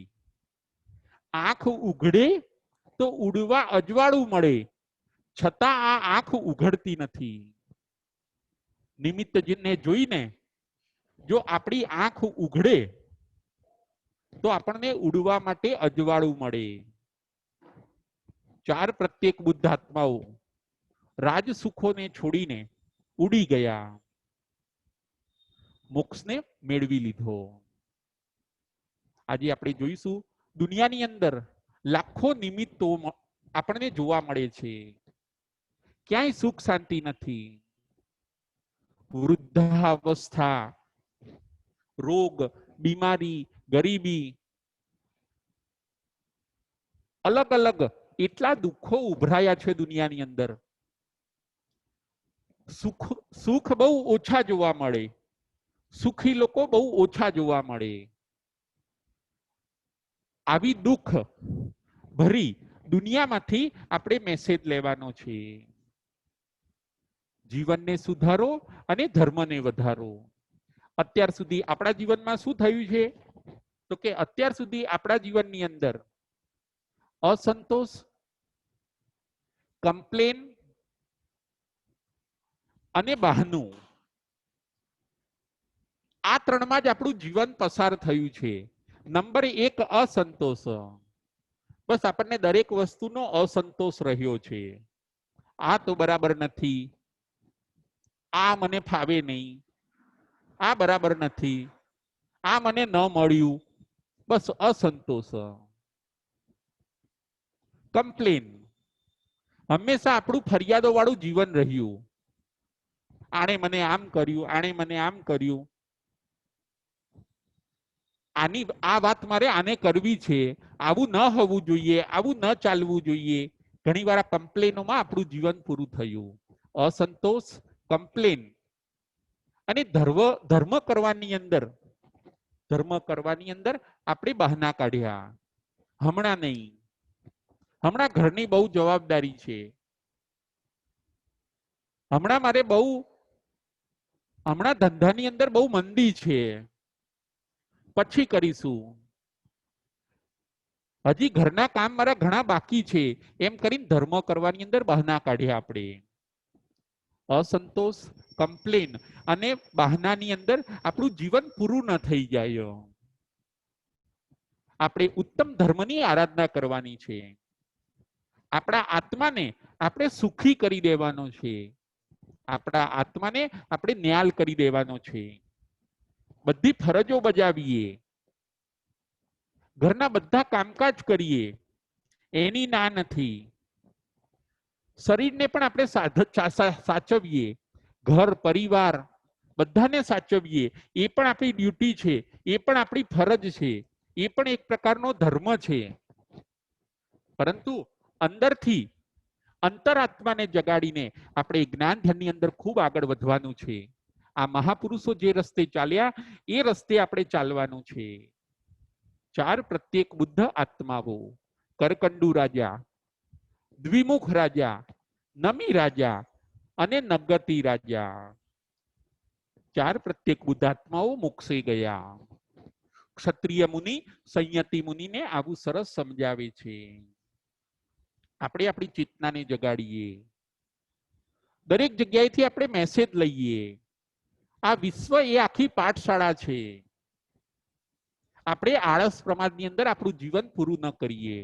A: આંખ ઉઘડે તો ઉડવા અજવાળું મળે, છતાં આ આંખ ઉઘડતી નથી. નિમિત્તને જોઈને જો આપણી આંખ ઉઘડે તો આપણને ઉડવા માટે અજવાળું મળે. 4 પ્રત્યેક બુદ્ધાત્માઓ રાજસુખોને છોડીને ઉડી ગયા, મોક્ષને મેળવી લીધો. આજે આપણે જોઈશું દુનિયાની અંદર લાખો નિમિત્તો આપણને જોવા મળે છે. ક્યાંય સુખ શાંતિ નથી. વૃદ્ધાવસ્થા, રોગ, બીમારી, ગરીબી, અલગ અલગ એટલા દુઃખો ઉભરાયા છે દુનિયાની અંદર. સુખ બહુ ઓછા જોવા મળે, સુખી લોકો બહુ ઓછા જોવા મળે. આવી દુઃખ ભરી દુનિયામાંથી આપણે મેસેજ લેવાનો છે. જીવનને સુધારો અને ધર્મને વધારો. અત્યાર સુધી આપણા જીવનમાં શું થયું છે? તો કે અત્યાર સુધી આપણા જીવનની અંદર અસંતોષ, કમ્પ્લેન અને બહાનું, આ 3માં જ આપણું જીવન પસાર થયું છે. નંબર 1 અસંતોષ. બસ આપણને દરેક વસ્તુનો અસંતોષ રહ્યો છે. આ તો બરાબર નથી, આ મને ફાવે નહીં, આ બરાબર નથી, આ મને ન મળ્યું. બસ અસંતોષ. કમ્પ્લેન. હંમેશા આપણું ફરિયાદો વાળું જીવન રહ્યું. આણે મને આમ કર્યું, આણે મને આમ કર્યું, આ વાત મારે આને કરવી છે, આવું ન હોવું જોઈએ, આવું ન ચાલવું જોઈએ. ઘણી વાર કમ્પ્લેનોમાં આપણું જીવન પૂરું થયું. અસંતોષ, કમ્પ્લેન અને ધર્મ કરવાની અંદર આપણે બહાના કાઢ્યા. હમણાં નહીં, હમણાં ઘરની બહુ જવાબદારી છે, હમણાં ધંધાની અંદર બહુ મંદી છે, પછી કરીશું, હજી ઘરના કામ મારા ઘણા બાકી છે, એમ કરીને ધર્મ કરવાની અંદર બહાના કાઢ્યા આપણે. અસંતોષ, કમ્પ્લેન અને બહાનાની અંદર આપણું જીવન પૂરું ન થઈ જાય. આપણે ઉત્તમ ધર્મની આરાધના કરવાની છે. આપણા આત્માને આપણે સુખી કરી દેવાનો છે. આપણા આત્માને આપણે ન્યાલ કરી દેવાનો છે. બધી ફરજો બજાવીએ, ઘરના બધા કામકાજ કરીએ, એની ના નથી. શરીરને પણ આપણે સાચવીએ, ઘર પરિવાર બધાને સાચવીએ, એ પણ આપણી ડ્યુટી છે, એ પણ આપણી ફરજ છે, એ પણ એક પ્રકારનો ધર્મ છે. પરંતુ અંદરથી અંતરાત્માને જગાડીને આપણે જ્ઞાન ધ્યાનની અંદર ખૂબ આગળ વધવાનું છે. આ મહાપુરુષો જે રસ્તે ચાલ્યા એ રસ્તે આપણે ચાલવાનું છે. 4 પ્રત્યેક બુદ્ધ આત્માઓ, કરકંડુ રાજા, દ્વિમુખ રાજા, નમી રાજા અને નગતિ રાજા, 4 પ્રત્યેક બુદ્ધાત્માઓ મોક્ષે ગયા. ક્ષત્રિય મુનિ સંયતિ મુનિને આવું સરસ સમજાવે છે. આપણે આપણી ચેતનાને જગાડીએ, દરેક જગ્યાએથી આપણે મેસેજ લઈએ. આ વિશ્વ એ આખી પાઠશાળા છે. આપણે આળસ પ્રમાદની અંદર આપણું જીવન પૂરું ન કરીએ.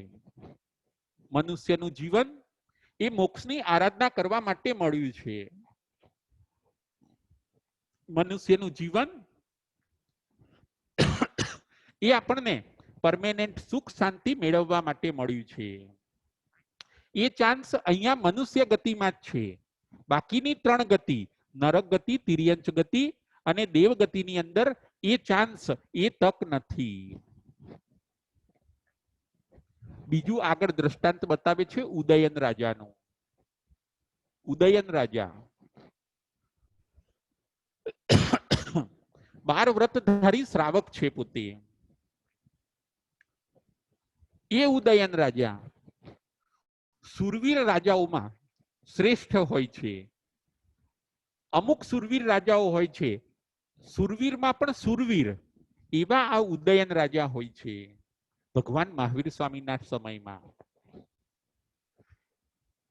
A: મનુષ્યનું જીવન એ મોક્ષની આરાધના કરવા માટે મળ્યું છે. મનુષ્યનું જીવન એ આપણને પરમેનન્ટ સુખ શાંતિ મેળવવા માટે મળ્યું છે. એ ચાન્સ અહીંયા મનુષ્ય ગતિમાં જ છે. બાકીની 3 ગતિ, નરક ગતિ, તિર્યંચ ગતિ અને દેવ ગતિની અંદર એ ચાન્સ, એ તક નથી. બીજું આગળ દ્રષ્ટાંત બતાવે છે ઉદયન રાજાનું. ઉદયન રાજા 12 વ્રતધારી શ્રાવક છે પોતે. એ ઉદયન રાજા સુરવીર રાજાઓમાં શ્રેષ્ઠ હોય છે. અમુક સુરવીર રાજાઓ હોય છે, સુરવીરમાં પણ સુરવીર, એવા આ ઉદયન રાજા હોય છે. ભગવાન મહાવીર સ્વામીના સમયમાં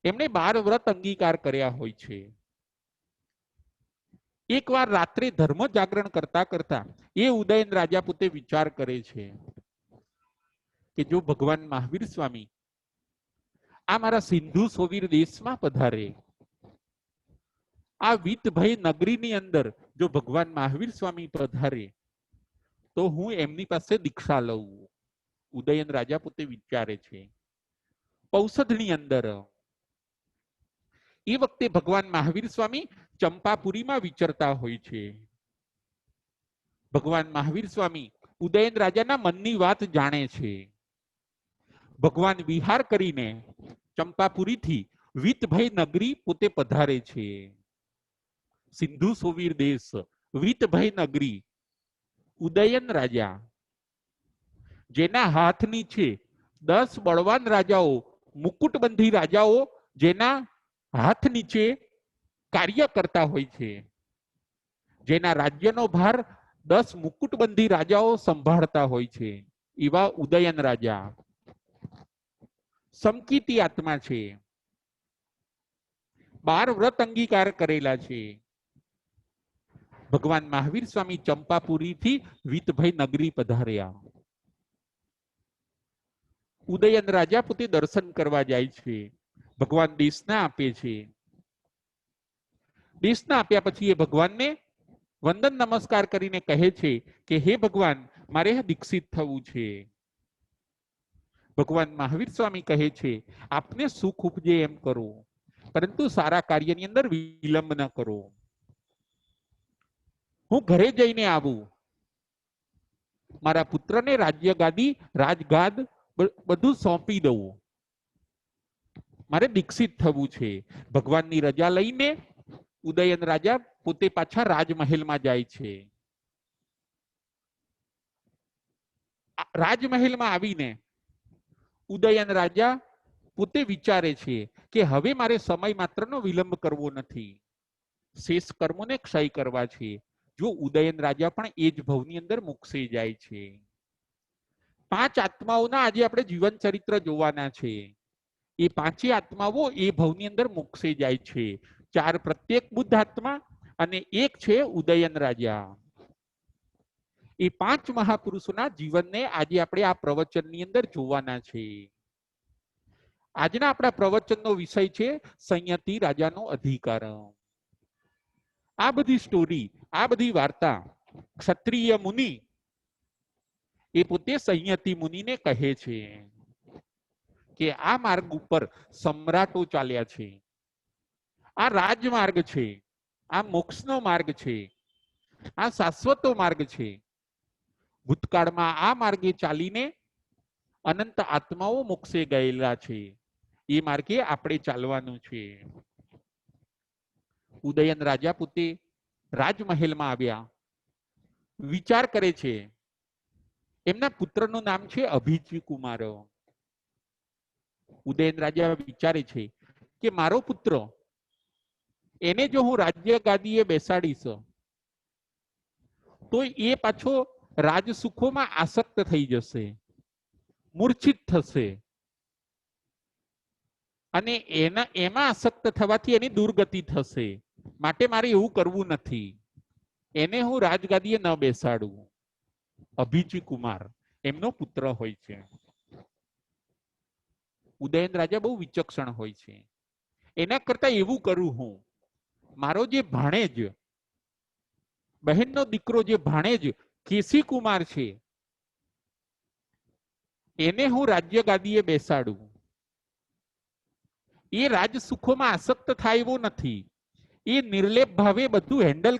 A: એમણે 12 વ્રત અંગીકાર કર્યા હોય છે. એકવાર રાત્રે ધર્મ જાગરણ કરતા કરતા એ ઉદયન રાજા પોતે વિચાર કરે છે કે જો ભગવાન મહાવીર સ્વામી આ મારા સિંધુ સોવીર દેશમાં પધારે, આ વિતભય નગરીની અંદર જો ભગવાન મહાવીર સ્વામી પધારે તો હું એમની પાસે દીક્ષા લઉં. ઉદયન રાજા પોતે વિચારે છે. ઔષધની અંદર એ વખતે ભગવાન મહાવીર સ્વામી ચંપાપુરીમાં વિચરતા હોય છે. ભગવાન મહાવીર સ્વામી ઉદયન રાજાના મનની વાત જાણે છે. ભગવાન વિહાર કરીને ચંપાપુરીથી વિતભય નગરી પોતે પધારે છે. સિંધુ સોવીર દેશ, વિતભય નગરી. ઉદયન રાજા જેના હાથ નીચે 10 બળવાન રાજાઓ, મુકુટબંધી રાજાઓ જેના હાથ નીચે કાર્ય કરતા હોય છે, જેના રાજ્યનો ભાર 10 મુકુટબંધી રાજાઓ સંભાળતા હોય છે, એવા ઉદયન રાજા સમકીતી આત્મા છે. 12 વ્રત અંગીકાર કરેલા છે. ભગવાન મહાવીર સ્વામી ચંપાપુરીથી વિતભય નગરી પધાર્યા. ઉદયન રાજા પોતે દર્શન કરવા જાય છે. ભગવાન દેશના આપે છે. દેશના આપ્યા પછી એ ભગવાનને વંદન નમસ્કાર કરીને કહે છે કે હે ભગવાન, મારે દીક્ષિત થવું છે. ભગવાન મહાવીર સ્વામી કહે છે આપને સુખ ઉપજે એમ કરો, પરંતુ સારા કાર્યની અંદર વિલંબ ન કરો. હું ઘરે જઈને આવું, મારા પુત્રને રાજ્ય ગાદી, રાજગાદ બધું સોંપી દઉં, મારે દીક્ષિત થવું છે. ભગવાનની રજા લઈને ઉદયન રાજા પોતે પાછા રાજમહેલમાં જાય છે. રાજમહેલમાં આવીને ઉદયન રાજા પોતે વિચારે છે કે હવે મારે સમય માત્રનો વિલંબ કરવો નથી, શેષ કર્મોને ક્ષય કરવા છે. જો ઉદયન રાજા પણ એ જ ભવની અંદર મોક્ષે જાય છે. 5 આત્માઓના આજે આપણે જીવન ચરિત્ર જોવાના છે. એ 5 આત્માઓ એ ભવની અંદર મોક્ષે જાય છે. 4 પ્રત્યેક બુદ્ધ આત્મા અને એક છે ઉદયન રાજા. એ 5 મહાપુરુષોના જીવનને આજે આપણે આ પ્રવચનની અંદર જોવાના છે. આજના આપણા પ્રવચનનો વિષય છે સંયતિ રાજાનો અધિકાર. આ બધી સ્ટોરી, આ બધી વાર્તા ક્ષત્રિય મુનિ એ પોતે સંયતિ મુનિને કહે છે કે આ માર્ગ ઉપર સમ્રાટો ચાલ્યા છે, આ રાજમાર્ગ છે, આ મોક્ષનો માર્ગ છે, આ શાશ્વતો માર્ગ છે. ભૂતકાળમાં આ માર્ગે ચાલીને અનંત આત્માઓ મોક્ષે ગયેલા છે. એ માર્ગે આપણે ચાલવાનું છે. ઉદયન રાજા પોતે રાજમહેલમાં આવ્યા, વિચાર કરે છે. એમના પુત્રનું નામ છે અભિજી કુમાર. ઉદયન રાજા વિચારે છે કે મારો પુત્ર, એને જો હું રાજ્ય ગાદીએ બેસાડીશ તો એ પાછો રાજસુખોમાં આસક્ત થઈ જશે, મૂર્છિત થશે અને એમાં આસક્ત થવાથી એની દુર્ગતિ થશે. માટે મારે એવું કરવું નથી. એને હું રાજગાદીએ ન બેસાડું. અભિજી કુમાર એમનો પુત્ર હોય છે. ઉદયન રાજા બહુ વિચક્ષણ હોય છે. એના કરતા એવું કરું હું, મારો જે ભાણેજ, બહેનનો દીકરો જે ભાણેજ કેસી કુમાર છે, એને હું રાજ્ય ગાદીએ બેસાડું. એ રાજસુખોમાં આસક્ત થાય એવો નથી. એ નિર્લેપ ભાવે બધું હેન્ડલ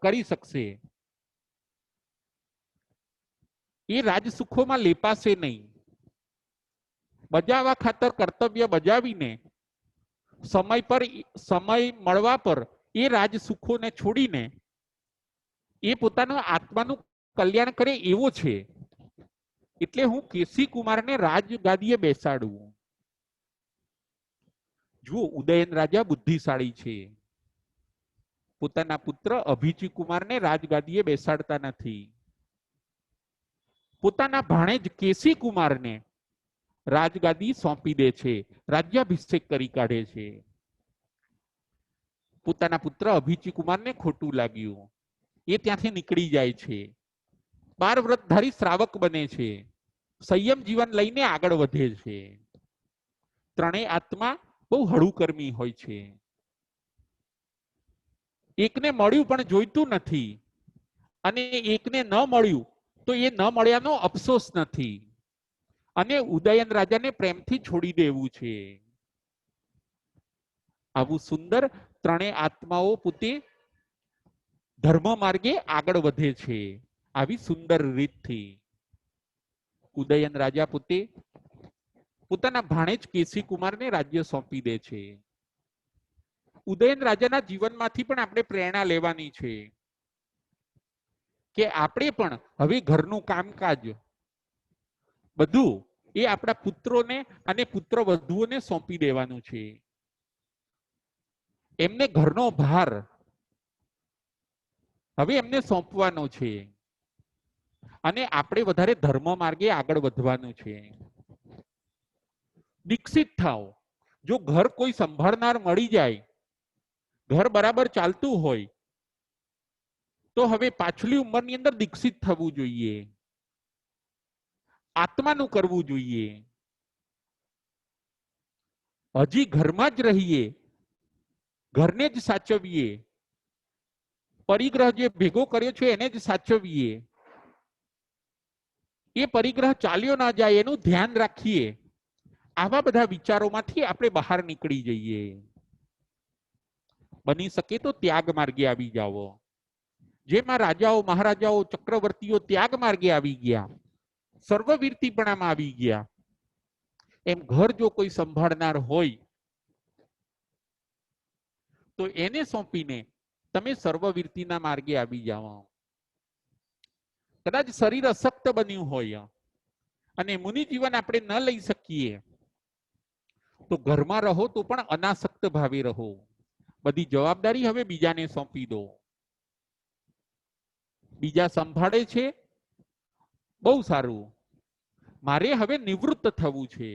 A: કરી શકશે. એ રાજસુખોમાં લેપાશે નહીં. બજાવવા ખાતર કર્તવ્ય બજાવીને સમય મળવા પર એ રાજસુખોને છોડીને એ પોતાના આત્માનું કલ્યાણ કરે એવો છે. એટલે હું કેસી કુમારને રાજગાદીએ બેસાડું. જુઓ, ઉદયન રાજા બુદ્ધિશાળી છે. પોતાના પુત્ર અભિજી કુમારને રાજગાદીએ બેસાડતા નથી. પોતાના ભાણેજ કેસી કુમારને રાજગાદી સોંપી દે છે, રાજ્યાભિષેક કરી કાઢે છે. પોતાના પુત્ર અભિજી કુમારને ખોટું લાગ્યું. એ ત્યાંથી નીકળી જાય છે. 12 વ્રતધારી શ્રાવક બને છે. સંયમ જીવન લઈને આગળ વધે છે. ત્રણેય આત્મા બહુ હળુકર્મી હોય છે. એકને મળ્યું પણ જોઈતું નથી, અને એકને ન મળ્યું તો એ ન મળ્યાનો અફસોસ નથી, અને ઉદયન રાજાને પ્રેમથી છોડી દેવું છે. આવું સુંદર ત્રણેય આત્માઓ પોતે ધર્મ માર્ગે આગળ વધે છે. આવી સુંદર રીતથી ઉદયન રાજા પોતે પોતાના ભાણેજ કેસી કુમારને રાજ્ય સોંપી દે છે. ઉદયન રાજાના જીવનમાંથી પણ આપણે પ્રેરણા લેવાની છે કે આપણે પણ હવે ઘરનું કામકાજ બધું એ આપણા પુત્રોને અને પુત્ર વધુઓને સોંપી દેવાનું છે. એમને ઘરનો ભાર હવે એમને સોંપવાનો છે, અને આપણે વધારે ધર્મ માર્ગે આગળ વધવાનું છે. દીક્ષિત થાવ. જો ઘર કોઈ સંભાળનાર મળી જાય, ઘર બરાબર ચાલતું હોય, તો હવે પાછલી ઉંમરની અંદર દીક્ષિત થવું જોઈએ. આત્માનું કરવું જોઈએ. હજી ઘરમાં જ રહીએ, ઘરને જ સાચવીએ, પરિગ્રહ જે ભેગો કર્યો છે એને જ સાચવીએ, એ પરિગ્રહ ચાલ્યો ના જાય એનું ધ્યાન રાખીએ. આવા બધા વિચારોમાંથી આપણે બહાર નીકળી જઈએ. બની શકે તો ત્યાગ માર્ગે આવી જાઓ. જેમાં રાજાઓ, મહારાજાઓ, ચક્રવર્તીઓ ત્યાગ માર્ગે આવી ગયા, સર્વવીરતીપણામાં આવી ગયા, એમ ઘર જો કોઈ સંભાળનાર હોય તો એને સોંપીને તમે સર્વવીરતીના માર્ગે આવી જાઓ. કદાચ શરીર અશક્ત બન્યું હોય અને મુનિ જીવન આપણે ન લઈ શકીએ, તો ઘરમાં રહો તો પણ અનાસક્ત ભાવે રહો. બધી જવાબદારી હવે બીજાને સોંપી દો. બીજા સંભાળે છે, બહુ સારું. મારે હવે નિવૃત્ત થવું છે.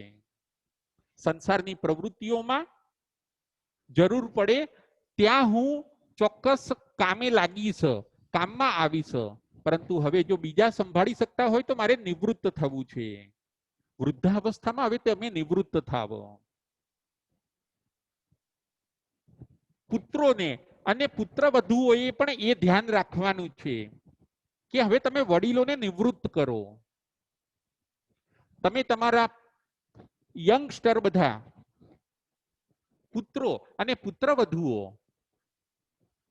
A: સંસારની પ્રવૃત્તિઓમાં જરૂર પડે ત્યાં હું ચોક્કસ કામે લાગીશ, કામમાં આવીશ, પરંતુ હવે જો બીજા સંભાળી શકતા હોય તો મારે નિવૃત્ત થવું છે. વૃદ્ધાવસ્થામાં હવે તમે નિવૃત્ત થાવ. પુત્રોને અને પુત્ર વધુઓએ પણ એ ધ્યાન રાખવાનું છે કે હવે તમે વડીલોને નિવૃત્ત કરો. તમે તમારા યંગસ્ટર બધા પુત્રો અને પુત્ર વધુઓ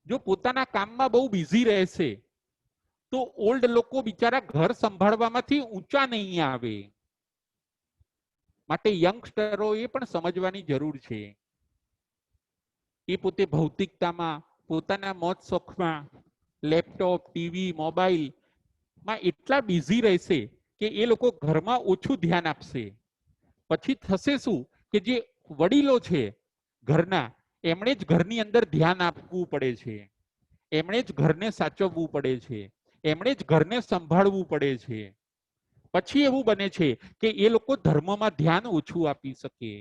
A: જો પોતાના કામમાં બહુ બિઝી રહેશે તો ઓલ્ડ લોકો બિચારા ઘર સંભાળવામાંથી ઊંચા નહીં આવે. માટે યંગસ્ટરોએ પણ સમજવાની જરૂર છે. એ પોતે ભૌતિકતામાં, પોતાના મોજ શોખમાં, લેપટોપ, ટીવી, મોબાઈલમાં એટલા બિઝી રહેશે કે એ લોકો ઘરમાં ઓછું ધ્યાન આપશે. પછી થશે શું કે જે વડીલો છે ઘરના, એમણે જ ઘરની અંદર ધ્યાન આપવું પડે છે, એમણે જ ઘરને સાચવવું પડે છે, એમણે જ ઘરને સંભાળવું પડે છે. પછી એવું બને છે કે એ લોકો ધર્મમાં ધ્યાન ઓછું આપી શકે.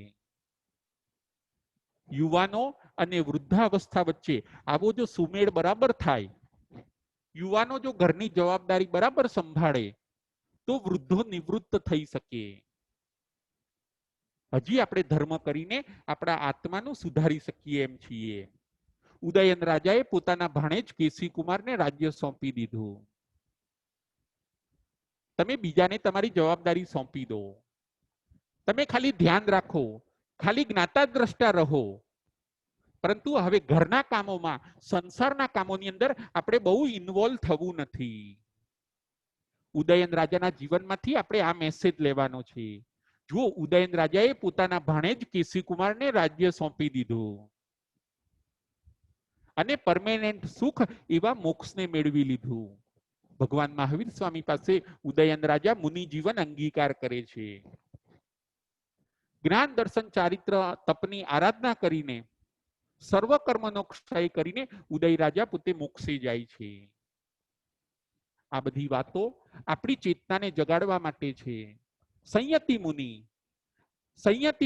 A: યુવાનો અને વૃદ્ધાવસ્થા વચ્ચે આવો જો સુમેળ બરાબર થાય, યુવાનો જો ઘરની જવાબદારી બરાબર સંભાળે તો વૃદ્ધો નિવૃત્ત થઈ શકે. હજી આપણે ધર્મ કરીને આપણા આત્માનું સુધારી શકીએ એમ છીએ. ઉદયન રાજાએ પોતાના ભાણેજ કેસી કુમારને રાજ્ય સોંપી દીધું. તમે બીજાને તમારી જવાબદારી સોંપી દો, તમે ખાલી ધ્યાન રાખો, ખાલી જ્ઞાતા દ્રષ્ટા રહો, પરંતુ હવે ઘરના કામોમાં, સંસારના કામોની અંદર આપણે બહુ ઇન્વોલ્વ થવું નથી. ઉદયન રાજાના જીવનમાંથી આપણે આ મેસેજ લેવાનો છે. જો ઉદયન રાજાએ પોતાના ભાણેજ કેસી કુમારને રાજ્ય સોંપી દીધું અને પરમેનન્ટ સુખ એવા મોક્ષને મેળવી લીધું. ભગવાન મહાવીર સ્વામી પાસે ઉદયન રાજા મુનિ જીવન અંગીકાર કરે છે. જ્ઞાન દર્શન ચારિત્ર તપની આરાધના કરીને, સર્વ કર્મનો ક્ષય કરીને ઉદય રાજા પોતે મોક્ષે જાય છે. આ બધી વાતો આપણી ચેતનાને જગાડવા માટે છે. સંયતિ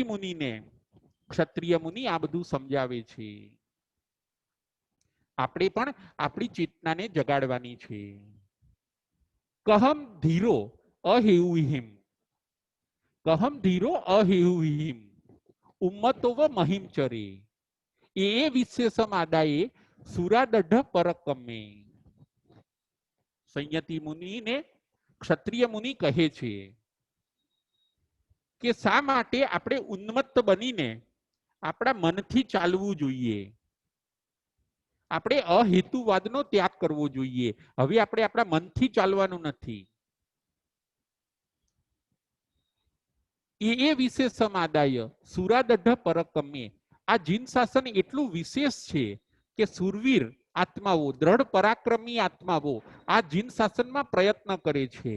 A: મુનિને ક્ષત્રિય મુનિ આ બધું સમજાવે છે. આપણે પણ આપણી ચેતનાને જગાડવાની છે. કહમ ધીરો અહેઉહિમ, કહમ ધીરો અહેઉહિમ ઉમ્મતોવ મહિમચરે એ વિશેષમ આદાયે સુરાદઢ પરકમે. સંયતિ મુનિને ક્ષત્રિય મુનિ કહે છે કે શા માટે આપણે ઉન્મત્ત બનીને આપણા મનથી ચાલવું જોઈએ. આપણે અહેતુવાદનો ત્યાગ કરવો જોઈએ. હવે આપણે આપણા મનથી ચાલવાનું નથી. એ વિશેષમ આદાય સુરાદઢ પરકમે. આ જીન શાસન એટલું વિશેષ છે કે સુરવીર આત્માઓ, દ્રઢ પરાક્રમી આત્માઓ આ જીન શાસનમાં પ્રયત્ન કરે છે,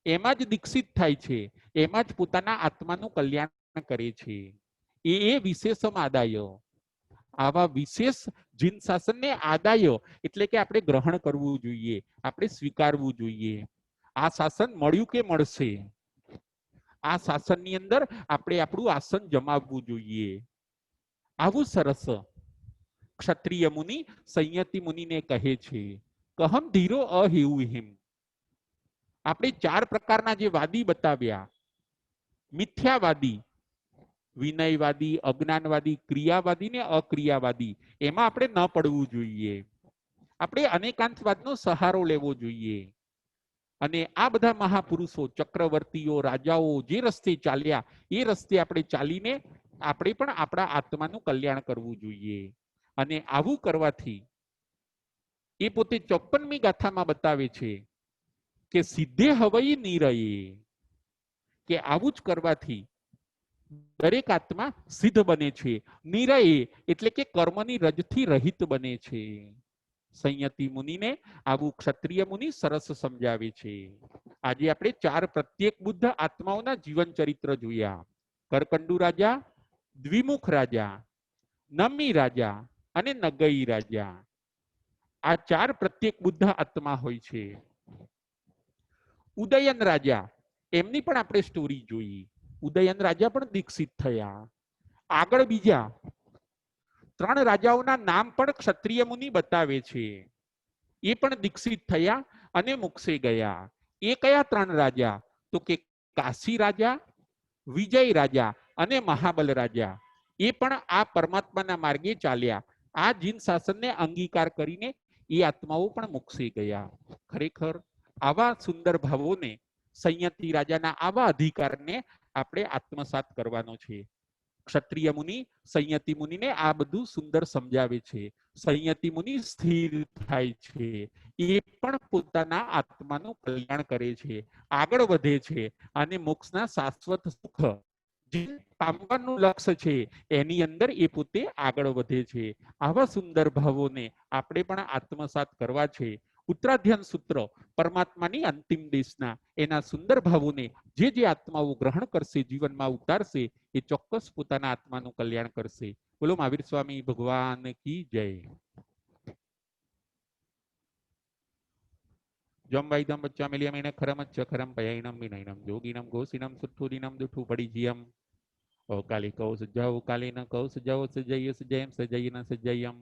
A: એમાં જ દીક્ષિત થાય છે, એમાં જ પોતાના આત્માનું કલ્યાણ કરે છે. એ વિશેષમ આદાય. આવા વિશેષ જીન શાસનને આદાય એટલે કે આપણે ગ્રહણ કરવું જોઈએ, આપણે સ્વીકારવું જોઈએ. આ શાસન મળ્યું કે મળશે, આ શાસનની અંદર આપણે આપણું આસન જમાવવું જોઈએ. આવું સરસ ક્ષત્રિય મુનિ સંયતિ મુનિને કહે છે. કહમ ધીરો અહેઉહિમ. આપણે 4 પ્રકારના જે વાદી બતાવ્યા, મિથ્યાવાદી, વિનયવાદી, અજ્ઞાનવાદી, ક્રિયાવાદી ને અક્રિયાવાદી, એમાં આપણે ન પડવું જોઈએ. આપણે અનેકાંતવાદનો સહારો લેવો જોઈએ. અને આ બધા મહાપુરુષો, ચક્રવર્તીઓ, રાજાઓ જે રસ્તે ચાલ્યા એ રસ્તે આપણે ચાલીને આપણે પણ આપણા આત્માનું કલ્યાણ કરવું જોઈએ. અને આવું કરવાથી એ પોતે 54મી ગાથામાં બતાવે છે કે સિદ્ધે હવઈ નિરયે, કે આવું જ કરવાથી દરેક આત્મા સિદ્ધ બને છે. નિરયે એટલે કે કર્મની રજથી રહિત બને છે. સંયતિ મુનિને આવું ક્ષત્રિય મુનિ સરસ સમજાવે છે. આજે આપણે 4 પ્રત્યેક બુદ્ધ આત્માઓના જીવન ચરિત્ર જોયા. કરકંડુ રાજા, દ્વિમુખ રાજા, નમી રાજા અને નગઈ રાજા. આ 4 પ્રત્યેક બુદ્ધ આત્મા હોય છે. ઉદયન રાજા, એમની પણ આપણે સ્ટોરી જોઈ. ઉદયન રાજા પણ દીક્ષિત થયા. આગળ બીજા ત્રણ રાજાઓના નામ પણ ક્ષત્રિય મુનિ બતાવે છે. એ પણ દીક્ષિત થયા અને મોક્ષે ગયા. એ કયા ત્રણ રાજા? તો કે કાશી રાજા, વિજય રાજા અને મહાબલ રાજા. એ પણ આ પરમાત્માના માર્ગે ચાલ્યા. આ જીન શાસનને અંગીકાર કરીને એ આત્માઓ પણ મોક્ષે ગયા. ખરેખર આવા સુંદર ભાવોને, સંયતિ રાજાના આવા અધિકારને આપણે આત્મસાત કરવાનો છે. ક્ષત્રિય મુનિ સંયતિ મુનિને આ બધું સુંદર સમજાવે છે. સંયતિ મુનિ સ્થિર થાય છે, એ પણ પોતાના આત્માનું કલ્યાણ કરે છે, આગળ વધે છે અને મોક્ષના શાશ્વત સુખ જે પામવાનું લક્ષ્ય છે એની અંદર એ પોતે આગળ વધે છે. આવા સુંદર ભાવોને આપણે પણ આત્મસાત કરવા છે. ઉત્તરાધ્યાન સૂત્ર પરમાત્માની અંતિમ દેશના એના સુંદર ભાવોને જે આત્માઓ ગ્રહણ કરશે, જીવનમાં ઉતારશે, એ ચોક્કસ પોતાના આત્માનું કલ્યાણ કરશે. બોલો મહાવીર સ્વામી ભગવાન કી જય. જમ વાઈદમ બચ્ચા મેલિયમ એને ખરમ ખરમ પયાઈનમ વિનયનમ જોગીનમ ગોસીનમ સુઠ્ઠુદીનમ દુઠ્ઠુ પડી જીયમ ઓ કાલી કૌ સજાઓ કાલી ન કૌ સજાઓ સજય સજયમ સજય ન સજયમ.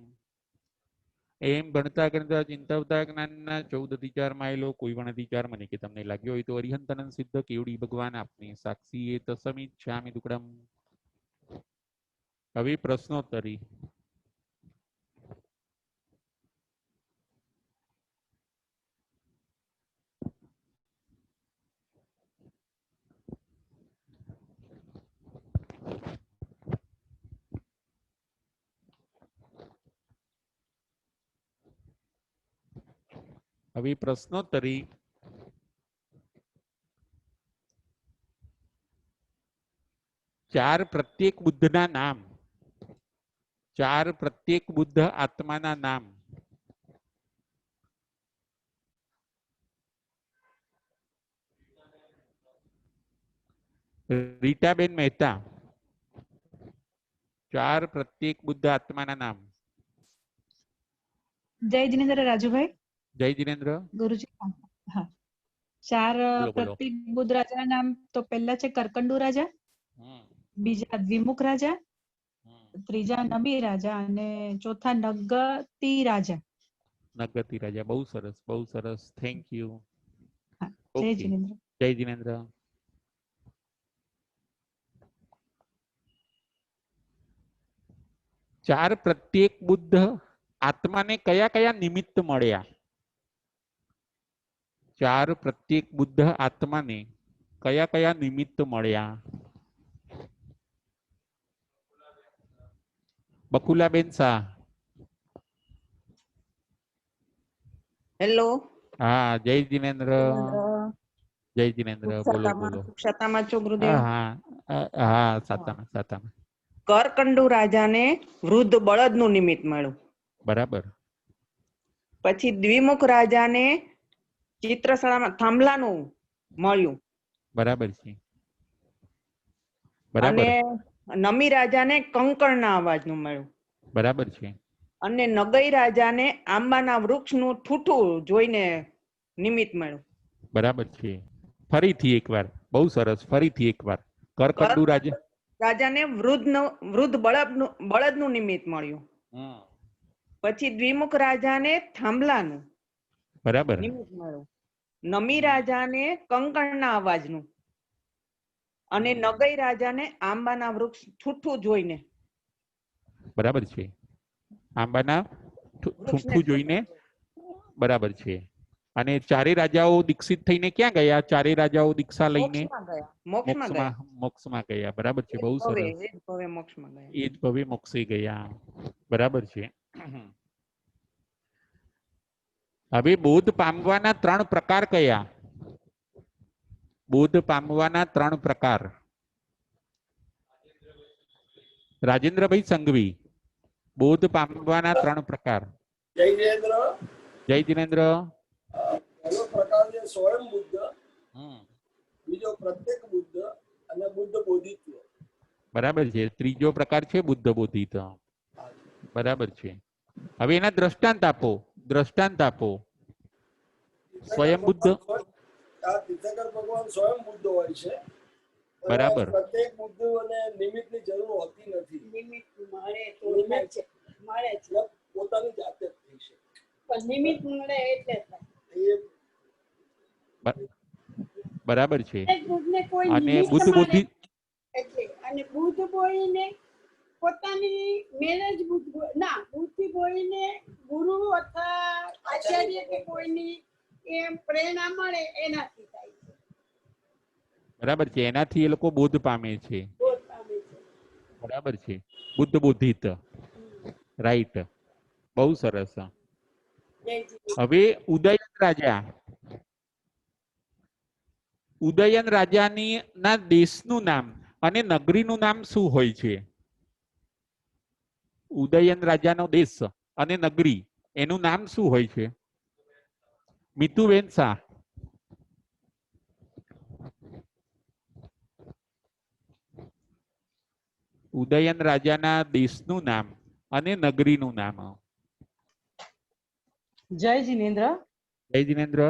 A: એમ ગણતા ગણતા ચિંતાવતા જ્ઞાનના 14 અધિકાર માયલો કોઈ પણ અધિકાર મને કે તમને લાગ્યો હોય તો અરિહંતનંદ સિદ્ધ કેવડી ભગવાન આપની સાક્ષી એ તસમિત છામી દુકડમ. હવે પ્રશ્નોત્તરી. હવે પ્રશ્નોત્તરી. ચાર પ્રત્યેક બુદ્ધના નામ, ચાર પ્રત્યેક બુદ્ધ આત્માના નામ. રીટાબેન મહેતા. ચાર પ્રત્યેક બુદ્ધ આત્માના નામ.
B: જય જિનેન્દ્ર રાજુભાઈ.
A: જય જિનેન્દ્ર.
B: ગુરુજી. હા, ચાર
A: બોલો, બોલો.
B: પ્રત્યેક બુદ્ધ રાજાના નામ તો પહેલા છે કરકંડુ રાજા, બીજા દ્વિમુખ રાજા, ત્રીજા નમી રાજા અને ચોથા નગતી રાજા.
A: નગતી રાજા. બહુ સરસ, બહુ સરસ. Thank you.
B: જય જિનેન્દ્ર.
A: જય જિનેન્દ્ર. ચાર પ્રત્યેક બુદ્ધ આત્માને કયા કયા નિમિત્ત મળ્યા? ચાર પ્રત્યેક બુદ્ધ આત્માને કયા કયા નિમિત્ત મળ્યા? બકુલાબેન શાહ.
C: હેલો.
A: હા, જય જિનેન્દ્ર. જય જિનેન્દ્ર. બોલો, બોલો.
C: સાતામાં છો ગુરુદેવ?
A: હા હા, સાતામાં, સાતામાં.
C: કરકંડુ રાજાને વૃદ્ધ બળદનું નિમિત્ત મળ્યું.
A: બરાબર.
C: પછી દ્વિમુખ રાજાને ચિત્રશાળામાં થાંભલાનું મળ્યું.
A: બરાબર છે. બરાબર.
C: અને નમી રાજાને કંકણના અવાજનું મળ્યું.
A: બરાબર છે.
C: અને નગઈ રાજાને આંબાના વૃક્ષનું ઠૂઠું જોઈને નિમિત્ત મળ્યું.
A: બરાબર છે. ફરીથી એકવાર. બહુ સરસ. ફરીથી એકવાર. કરકંડુ
C: રાજાને વૃદ્ધ બળદનું નિમિત્ત મળ્યું. પછી દ્વિમુખ રાજાને થાંભલાનું
A: બરાબર
C: નિમિત્ત મળ્યું. નમી રાજાને કંકણના અવાજનું અને નગઈ રાજાને આંબાના વૃક્ષ ઠૂઠું જોઈને.
A: બરાબર છે. આંબાના ઠૂઠું જોઈને. બરાબર છે. અને ચારે રાજાઓ દીક્ષિત થઈને ક્યાં ગયા? ચારે રાજાઓ દીક્ષા લઈને મોક્ષમાં ગયા. બરાબર છે. બહુ સરસ. એ જ ભવે મોક્ષે ગયા. બરાબર છે. હવે બોધ પામવાના ત્રણ પ્રકાર કયા? બોધ પામવાના ત્રણ પ્રકાર. રાજેન્દ્રભાઈ સંઘવી. બોધ પામવાના ત્રણ પ્રકાર.
D: જય જિનેન્દ્ર.
A: જય જિનેન્દ્ર.
D: પહેલો પ્રકાર છે સ્વયં બુદ્ધ, બીજો પ્રત્યેક બુદ્ધ અને બુદ્ધ બોધિત્વ.
A: બરાબર છે. ત્રીજો પ્રકાર છે બુદ્ધ બોધિત્વ. બરાબર છે. હવે એના દ્રષ્ટાંત આપો. દ્રષ્ટાંત આપો. સ્વયં બુદ્ધ.
D: તીર્થંકર ભગવાન સ્વયં બુદ્ધ હોય છે.
A: બરાબર.
D: પ્રત્યેક બુદ્ધ અને નિમિત્તની જરૂર હોતી નથી. નિમિત્ત મળે તો થાય છે.
E: મળે છે
D: એટલે પોતાની જાતે જ થઈ શકે.
E: પણ નિમિત્ત મળે એટલે થાય.
D: એ
A: બરાબર છે.
E: એક બુદ્ધને કોઈ
A: અને
E: નિમિત્ત
A: બુદ્ધ
E: મળે
A: બુદ્ધિ
E: એટલે અને બુદ્ધ બોલીને પોતાની મેરેજ ના બુદ્ધિ બોલીને ગુરુ અથવા આચાર્ય કે કોઈની એમ પ્રેરણા મળે એનાથી થાય છે.
A: બરાબર છે, એનાથી એ લોકો બોધ પામે છે.
E: બોધ પામે છે.
A: બરાબર છે, બુદ્ધ બોધિત, રાઈટ, બહુ સરસ.
E: જય શ્રી
A: હવે ઉદયન રાજા, ઉદયન રાજાની ના દેશનું નામ અને નગરીનું નામ શું હોય છે? ઉદયન રાજાનો દેશ અને નગરી એનું નામ શું હોય છે? મિતુબેન શાહ. ઉદયન રાજાના દેશનું નામ અને નગરીનું નામ.
F: જય જિનેન્દ્ર.
A: જય જિનેન્દ્ર.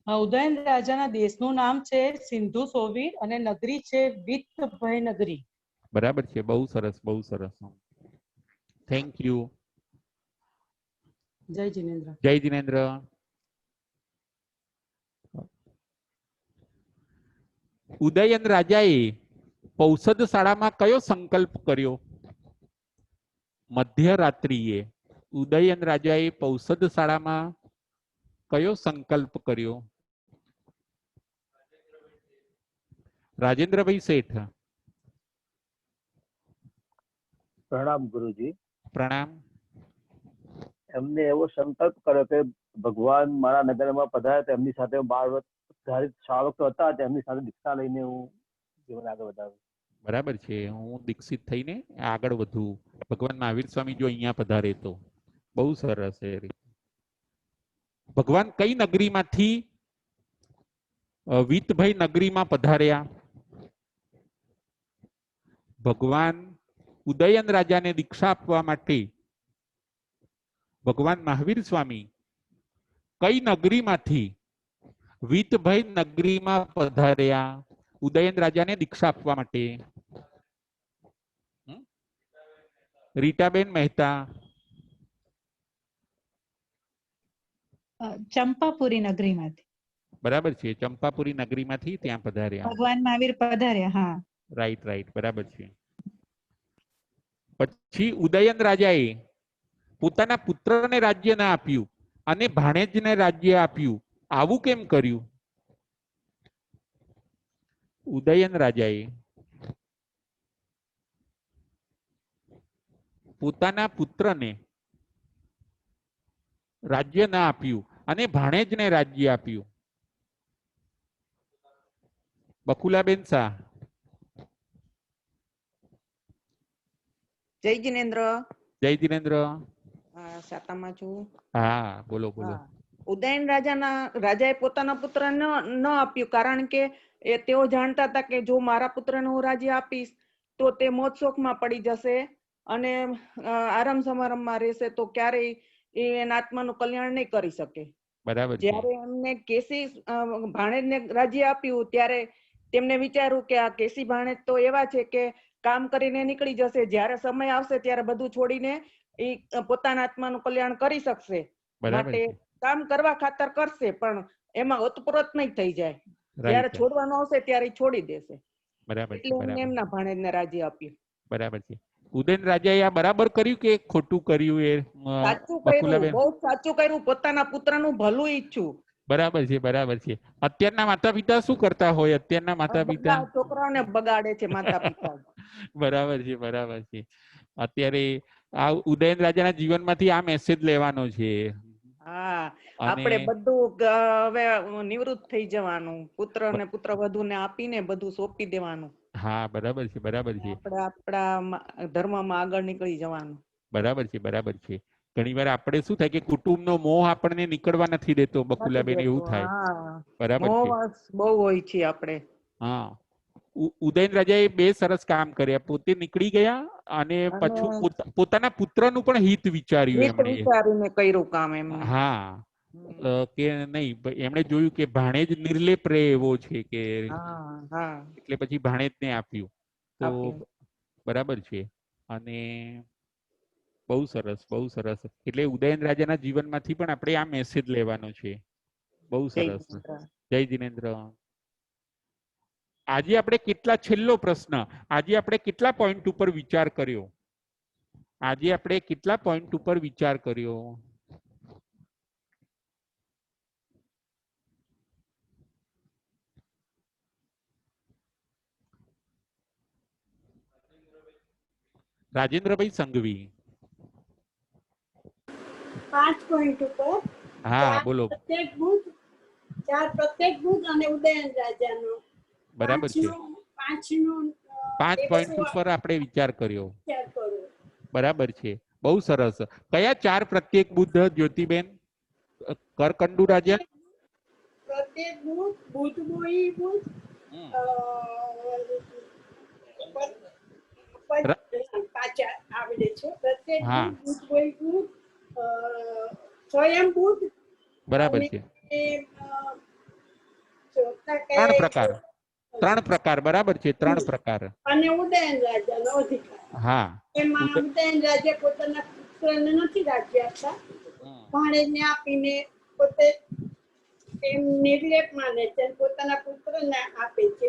F: ઉદયન રાજાના દેશનું નામ છે સિંધુ સોવીર અને નગરી છે વિત્તભય નગરી.
A: બરાબર છે, બહુ સરસ, બહુ સરસ. Thank you.
F: જય જિનેન્દ્ર.
A: જય જિનેન્દ્ર. ઉદયન રાજાએ પૌષદ શાળામાં કયો સંકલ્પ કર્યો? મધ્યરાત્રિએ ઉદયન રાજાએ પૌષદ શાળામાં કયો સંકલ્પ કર્યો? રાજેન્દ્રભાઈ શેઠ.
G: પ્રણામ ગુરુજી.
A: પ્રણામ.
G: એમને એવો સંકલ્પ કર્યો કે ભગવાન મારા નગરમાં પધારે તો એમની સાથે 12 વર્ષ ધારિત શ્રાવક હતા તેમની સાથે દીક્ષા લઈને હું જીવન આગળ વધારું.
A: બરાબર છે, હું દીક્ષિત થઈને આગળ વધું. ભગવાન મહાવીર સ્વામી જો અહીંયા પધારે તો બહુ સરસ છે. ભગવાન કઈ નગરીમાંથી વિત્તભય નગરીમાં પધાર્યા? ભગવાન ઉદયન રાજાને દીક્ષા આપવા માટે ભગવાન મહાવીર સ્વામી કઈ નગરીમાંથી વિત્તભય નગરીમાં પધાર્યા ઉદયન રાજાને દીક્ષા આપવા માટે? રીટાબેન મહેતા.
B: ચંપાપુરી નગરીમાંથી.
A: બરાબર છે, ચંપાપુરી નગરીમાંથી ત્યાં પધાર્યા.
B: ભગવાન મહાવીર પધાર્યા. હા,
A: રાઈટ, રાઈટ, બરાબર છે. પછી ઉદયન રાજાએ પોતાના પુત્રને રાજ્ય ના આપ્યું અને ભાણેજને રાજ્ય આપ્યું, આવું કેમ કર્યું? ઉદયન રાજાએ પોતાના પુત્રને રાજ્ય ના આપ્યું અને ભાણેજને રાજ્ય આપ્યું. બકુલાબેન શાહ.
C: જય જિનેન્દ્ર.
A: જય જિનેન્દ્ર.
C: સાતામાં છું.
A: હા, બોલો બોલો.
C: ઉદયન રાજાએ પોતાના પુત્ર ન આપ્યું કારણ કે તેઓ જાણતા હતા કે જો મારા પુત્રને હું રાજ્ય આપીશ તો તે મોજ શોખમાં પડી જશે અને આરામ સમારંભમાં રહેશે તો ક્યારેય એના આત્માનું કલ્યાણ નહીં કરી શકે.
A: બરાબર.
C: જ્યારે એમને કેસી ભાણેજને રાજ્ય આપ્યું ત્યારે તેમને વિચાર્યું કે આ કેસી ભાણેજ તો એવા છે કે કામ કરીને નીકળી જશે, જ્યારે સમય આવશે ત્યારે બધું છોડીને એ પોતાના આત્માનું કલ્યાણ કરી શકશે. માટે કામ કરવા ખાતર કરશે પણ એમાં ઓતપ્રોત નહીં થઈ જાય. જ્યારે છોડવાનું આવશે ત્યારે છોડી દેશે.
A: બરાબર.
C: એટલે એમને એમના ભાણેજને રાજ્ય આપ્યું.
A: બરાબર છે. ઉદયન રાજાએ આ બરાબર કર્યું કે ખોટું કર્યું? એ
C: સાચું કર્યું, બહુ સાચું કર્યું. પોતાના પુત્રનું ભલું ઈચ્છું.
A: બરાબર છે, બરાબર છે. અત્યારના માતા પિતા શું કરતા હોય? અત્યારના માતા પિતા
C: છોકરાઓને બગાડે છે માતા પિતા.
A: બરાબર છે, બરાબર છે. અત્યારે આ ઉદયન રાજાના જીવનમાંથી આ મેસેજ લેવાનો છે.
C: હા, આપણે બધું હવે નિવૃત્ત થઈ જવાનું, પુત્ર ને પુત્ર વધુને આપીને બધું સોંપી દેવાનું.
A: હા, બરાબર છે, બરાબર છે.
C: આપણે આપણા ધર્મમાં આગળ નીકળી જવાનું.
A: બરાબર છે, બરાબર છે. ઘણી વાર આપણે શું થાય કે કુટુંબનો મોહ આપણને નીકળવા નથી દેતો. બકુલાબેન, એવું થાય. બરાબર છે,
C: બહુ હોય છે આપણે.
A: હા, ઉદયન રાજાએ 2 સરસ કામ કર્યા. પોતે નીકળી ગયા અને પાછું પોતાના પુત્રનું પણ હિત વિચાર્યું એમણે.
C: વિચારીને કર્યું કામ એમને.
A: હા, કે નહીં, એમણે જોયું કે ભાણેજ નિર્લેપ રહે એવો છે કે એટલે પછી ભાણેજને આપ્યું. તો બરાબર છે. અને બહુ સરસ, બહુ સરસ. એટલે ઉદયન રાજાના જીવનમાંથી પણ આપણે આ મેસેજ લેવાનો છે. બહુ સરસ. જય જિનેન્દ્ર. આજે આપણે કેટલા, છેલ્લો પ્રશ્ન, આજે આપણે કેટલા પોઈન્ટ ઉપર વિચાર કર્યો? આજે આપણે કેટલા પોઈન્ટ ઉપર વિચાર કર્યો? રાજેન્દ્રભાઈ સંઘવી.
E: 5 પોઈન્ટ ઉપર
A: હા બોલો.
E: ચાર પ્રત્યેક બુધ અને ઉદયન રાજાનો.
A: બરાબર છે.
E: પાંચનું
A: 5
E: એ
A: પોઈન્ટ
E: બધું
A: ઉપર આપણે વિચાર કર્યો.
E: વિચાર કરો.
A: બરાબર છે, બહુ સરસ. કયા 4 પ્રત્યેક બુદ્ધ જ્યોતિબેન? કરકંડુ રાજા,
E: પ્રત્યેક બુધ બોઈ બુધ પાછા આવડે છે. પ્રત્યેક
A: હા
E: બુધ બોઈ બુધ સ્વયં બુધ
A: બરાબર
E: અને
A: છે.
E: ચોથા
A: 3
E: કયા
A: પ્રકાર, 3 પ્રકાર, બરાબર છે, 3 પ્રકાર.
E: અને ઉદયન રાજાનો અધિકાર.
A: હા
E: એમાં ઉદયન રાજા પોતાના પુત્રને નથી રાખી આપતા, ભાણેજને આપીને પોતે એમ નિર્લેપ માને છે, પોતાના પુત્રને આપે છે,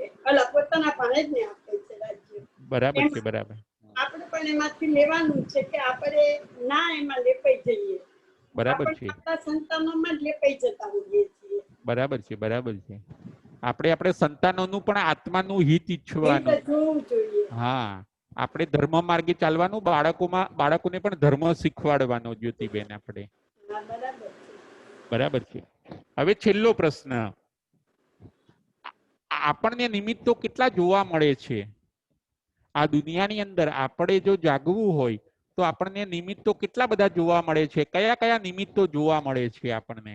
E: પોતાના ભાણેજને આપે છે રાજ્ય.
A: બરાબર છે, બરાબર.
E: આપણે પણ એમાંથી લેવાનું છે કે આપણે ના એમાં લેપાઈ જઈએ.
A: બરાબર
E: આપણે
A: છે,
E: આપણા સંતાનોમાં જ લેપાઈ જતા હોઈએ છીએ.
A: બરાબર છે, બરાબર છે. આપણે સંતાનોનું પણ આત્માનું હિત
E: એ
A: ઈચ્છવાનું.
E: તો જોવું જોઈએ.
A: હા, આપણે ધર્મ માર્ગે ચાલવાનું, બાળકોને પણ ધર્મ શીખવાડવાનો. જ્યોતિબેન આપણે
E: હા, બરાબર છે.
A: બરાબર છે. હવે છેલ્લો પ્રશ્ન, આપણને નિમિત્તો કેટલા જોવા મળે છે આ દુનિયાની અંદર? આપણે જો જાગવું હોય તો આપણને નિમિત્તો કેટલા બધા જોવા મળે છે? કયા કયા નિમિત્તો જોવા મળે છે આપણને?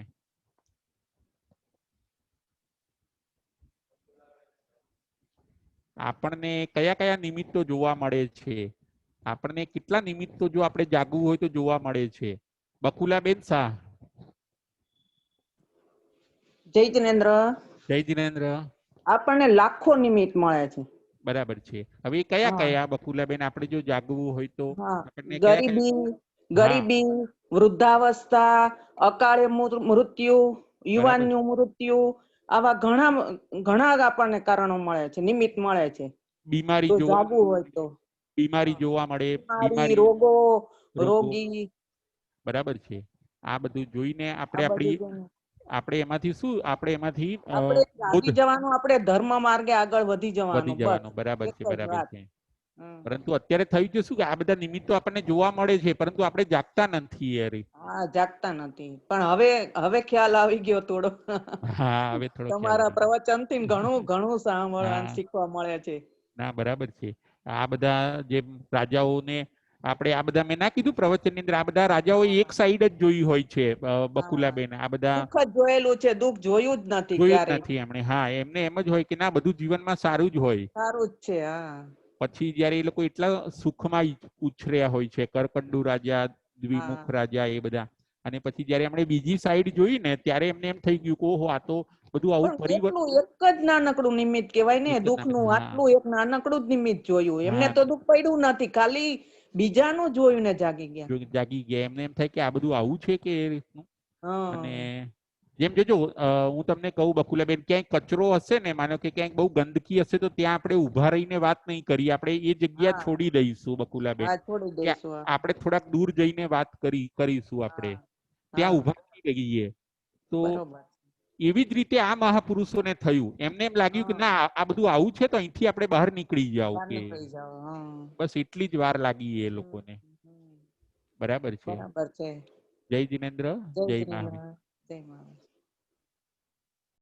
A: આપણને કયા કયા નિમિત્તો જોવા મળે છે? આપણને કેટલા નિમિત્તો જો આપણે જાગવું હોય તો જોવા મળે છે? બકુલાબેન શાહ.
C: જય જિનેન્દ્ર.
A: જય જિનેન્દ્ર.
C: આપણને લાખો નિમિત્ત મળે છે.
A: બરાબર છે. હવે કયા
C: હા
A: કયા બકુલાબેન આપણે જો જાગવું હોય તો
C: હા,
A: આપણને કયા કયા? હા
C: ગરીબી, વૃદ્ધાવસ્થા, અકાળે મૃત્યુ,
A: બરાબર છે.
C: યુવાનનું મૃત્યુ, આવા ઘણા ઘણા આપણને કારણો મળે છે, નિમિત્ત મળે છે.
A: બીમારી
C: જો
A: જોવા,
C: જાગવું હોય તો
A: બીમારી જોવા મળે,
C: બીમારી, રોગો,
A: રોગો.
C: રોગી,
A: બરાબર છે. આ બધું જોઈને
C: આ બધું
A: આપણે એમાંથી શું, આપણે એમાંથી
C: આપણે જાગી
A: બોધ
C: જવાનું, આપણે ધર્મ માર્ગે આગળ વધી
A: વધી
C: જવાનું, બસ
A: જવાનું. બરાબર
C: એક
A: છે,
C: જ
A: બરાબર
C: વાત.
A: છે. પરંતુ અત્યારે થયું છે શું કે આ બધા નિમિત્તો આપણને જોવા મળે છે, પરંતુ આપણે જાગતા નથી યાર.
C: હા, જાગતા નથી. પણ હવે ખ્યાલ આવી ગયો થોડો.
A: હા, હવે થોડો ખ્યાલ
C: તમારા
A: આવે.
C: પ્રવચન થી ઘણું સાંભળવાનું
A: હા,
C: શીખવા મળે છે.
A: ના બરાબર છે. આ બધા જે રાજાઓને આપણે આ બધા મેં ના કીધું પ્રવચન ની અંદર, આ બધા રાજાઓ એક સાઈડ જ જોઈ હોય છે
C: હા,
A: બકુલાબેન. આ બધા
C: દુઃખ જ જોયેલું છે, દુઃખ જોયું જ નથી
A: જોયું જ
C: ક્યારેય.
A: નથી એમણે. હા, એમને એમ જ હોય કે ના બધું જીવનમાં સારું જ હોય.
C: સારું જ છે. હા,
A: પછી જયારે એ લોકો એટલા સુખમાં ઉછર્યા હોય છે, કરકંડુ રાજા, દ્વિમુખ
C: હા,
A: રાજા, એ બધા. અને પછી જયારે એમણે બીજી સાઈડ જોઈ ને ત્યારે એમને એમ થઈ ગયું કે ઓહો, આ તો બધું આવું
C: પણ
A: પરિવર્તન.
C: એટલું એક જ નાનકડું નિમિત્ત કહેવાય ને દુઃખનું,
A: હા
C: આટલું એક નાનકડું જ નિમિત્ત જોયું. એમને
A: હા,
C: તો દુઃખ પડ્યું નથી, ખાલી બીજાનું જોયું ને જાગી ગયા.
A: જાગી ગયા. એમને એમ થાય કે આ બધું આવું છે કે એ રીતનું.
C: હા,
A: અને જેમ જોજો, હું તમને કહું બકુલાબેન, ક્યાંય કચરો હશે ને, માનો કે ક્યાંક બહુ ગંદકી હશે, તો ત્યાં આપણે ઉભા રહીને વાત નહીં કરીએ, આપણે એ જગ્યા
C: હા,
A: છોડી દઈશું બકુલાબેન.
C: હા, છોડી
A: કે
C: દઈશું. હા,
A: આપણે થોડાક દૂર જઈને વાત કરીશું. આપણે
C: હા,
A: ત્યાં
C: હા,
A: ઉભા નહીં રહીએ. તો
C: બરોબર.
A: એવી જ રીતે આ મહાપુરુષોને થયું. એમને એમ લાગ્યું કે
C: હા,
A: ના, આ બધું આવું છે, તો અહીંથી આપણે બહાર નીકળી જાવ.
C: બહાર
A: કે
C: નીકળી જાઓ. હા,
A: બસ એટલી જ વાર લાગી એ લોકોને.
C: હમ,
A: બરાબર છે.
C: બરાબર છે.
A: જય જિનેન્દ્ર.
C: જય
A: જય
C: શ્રી
A: મહાવીર.
C: જય મહાવીર.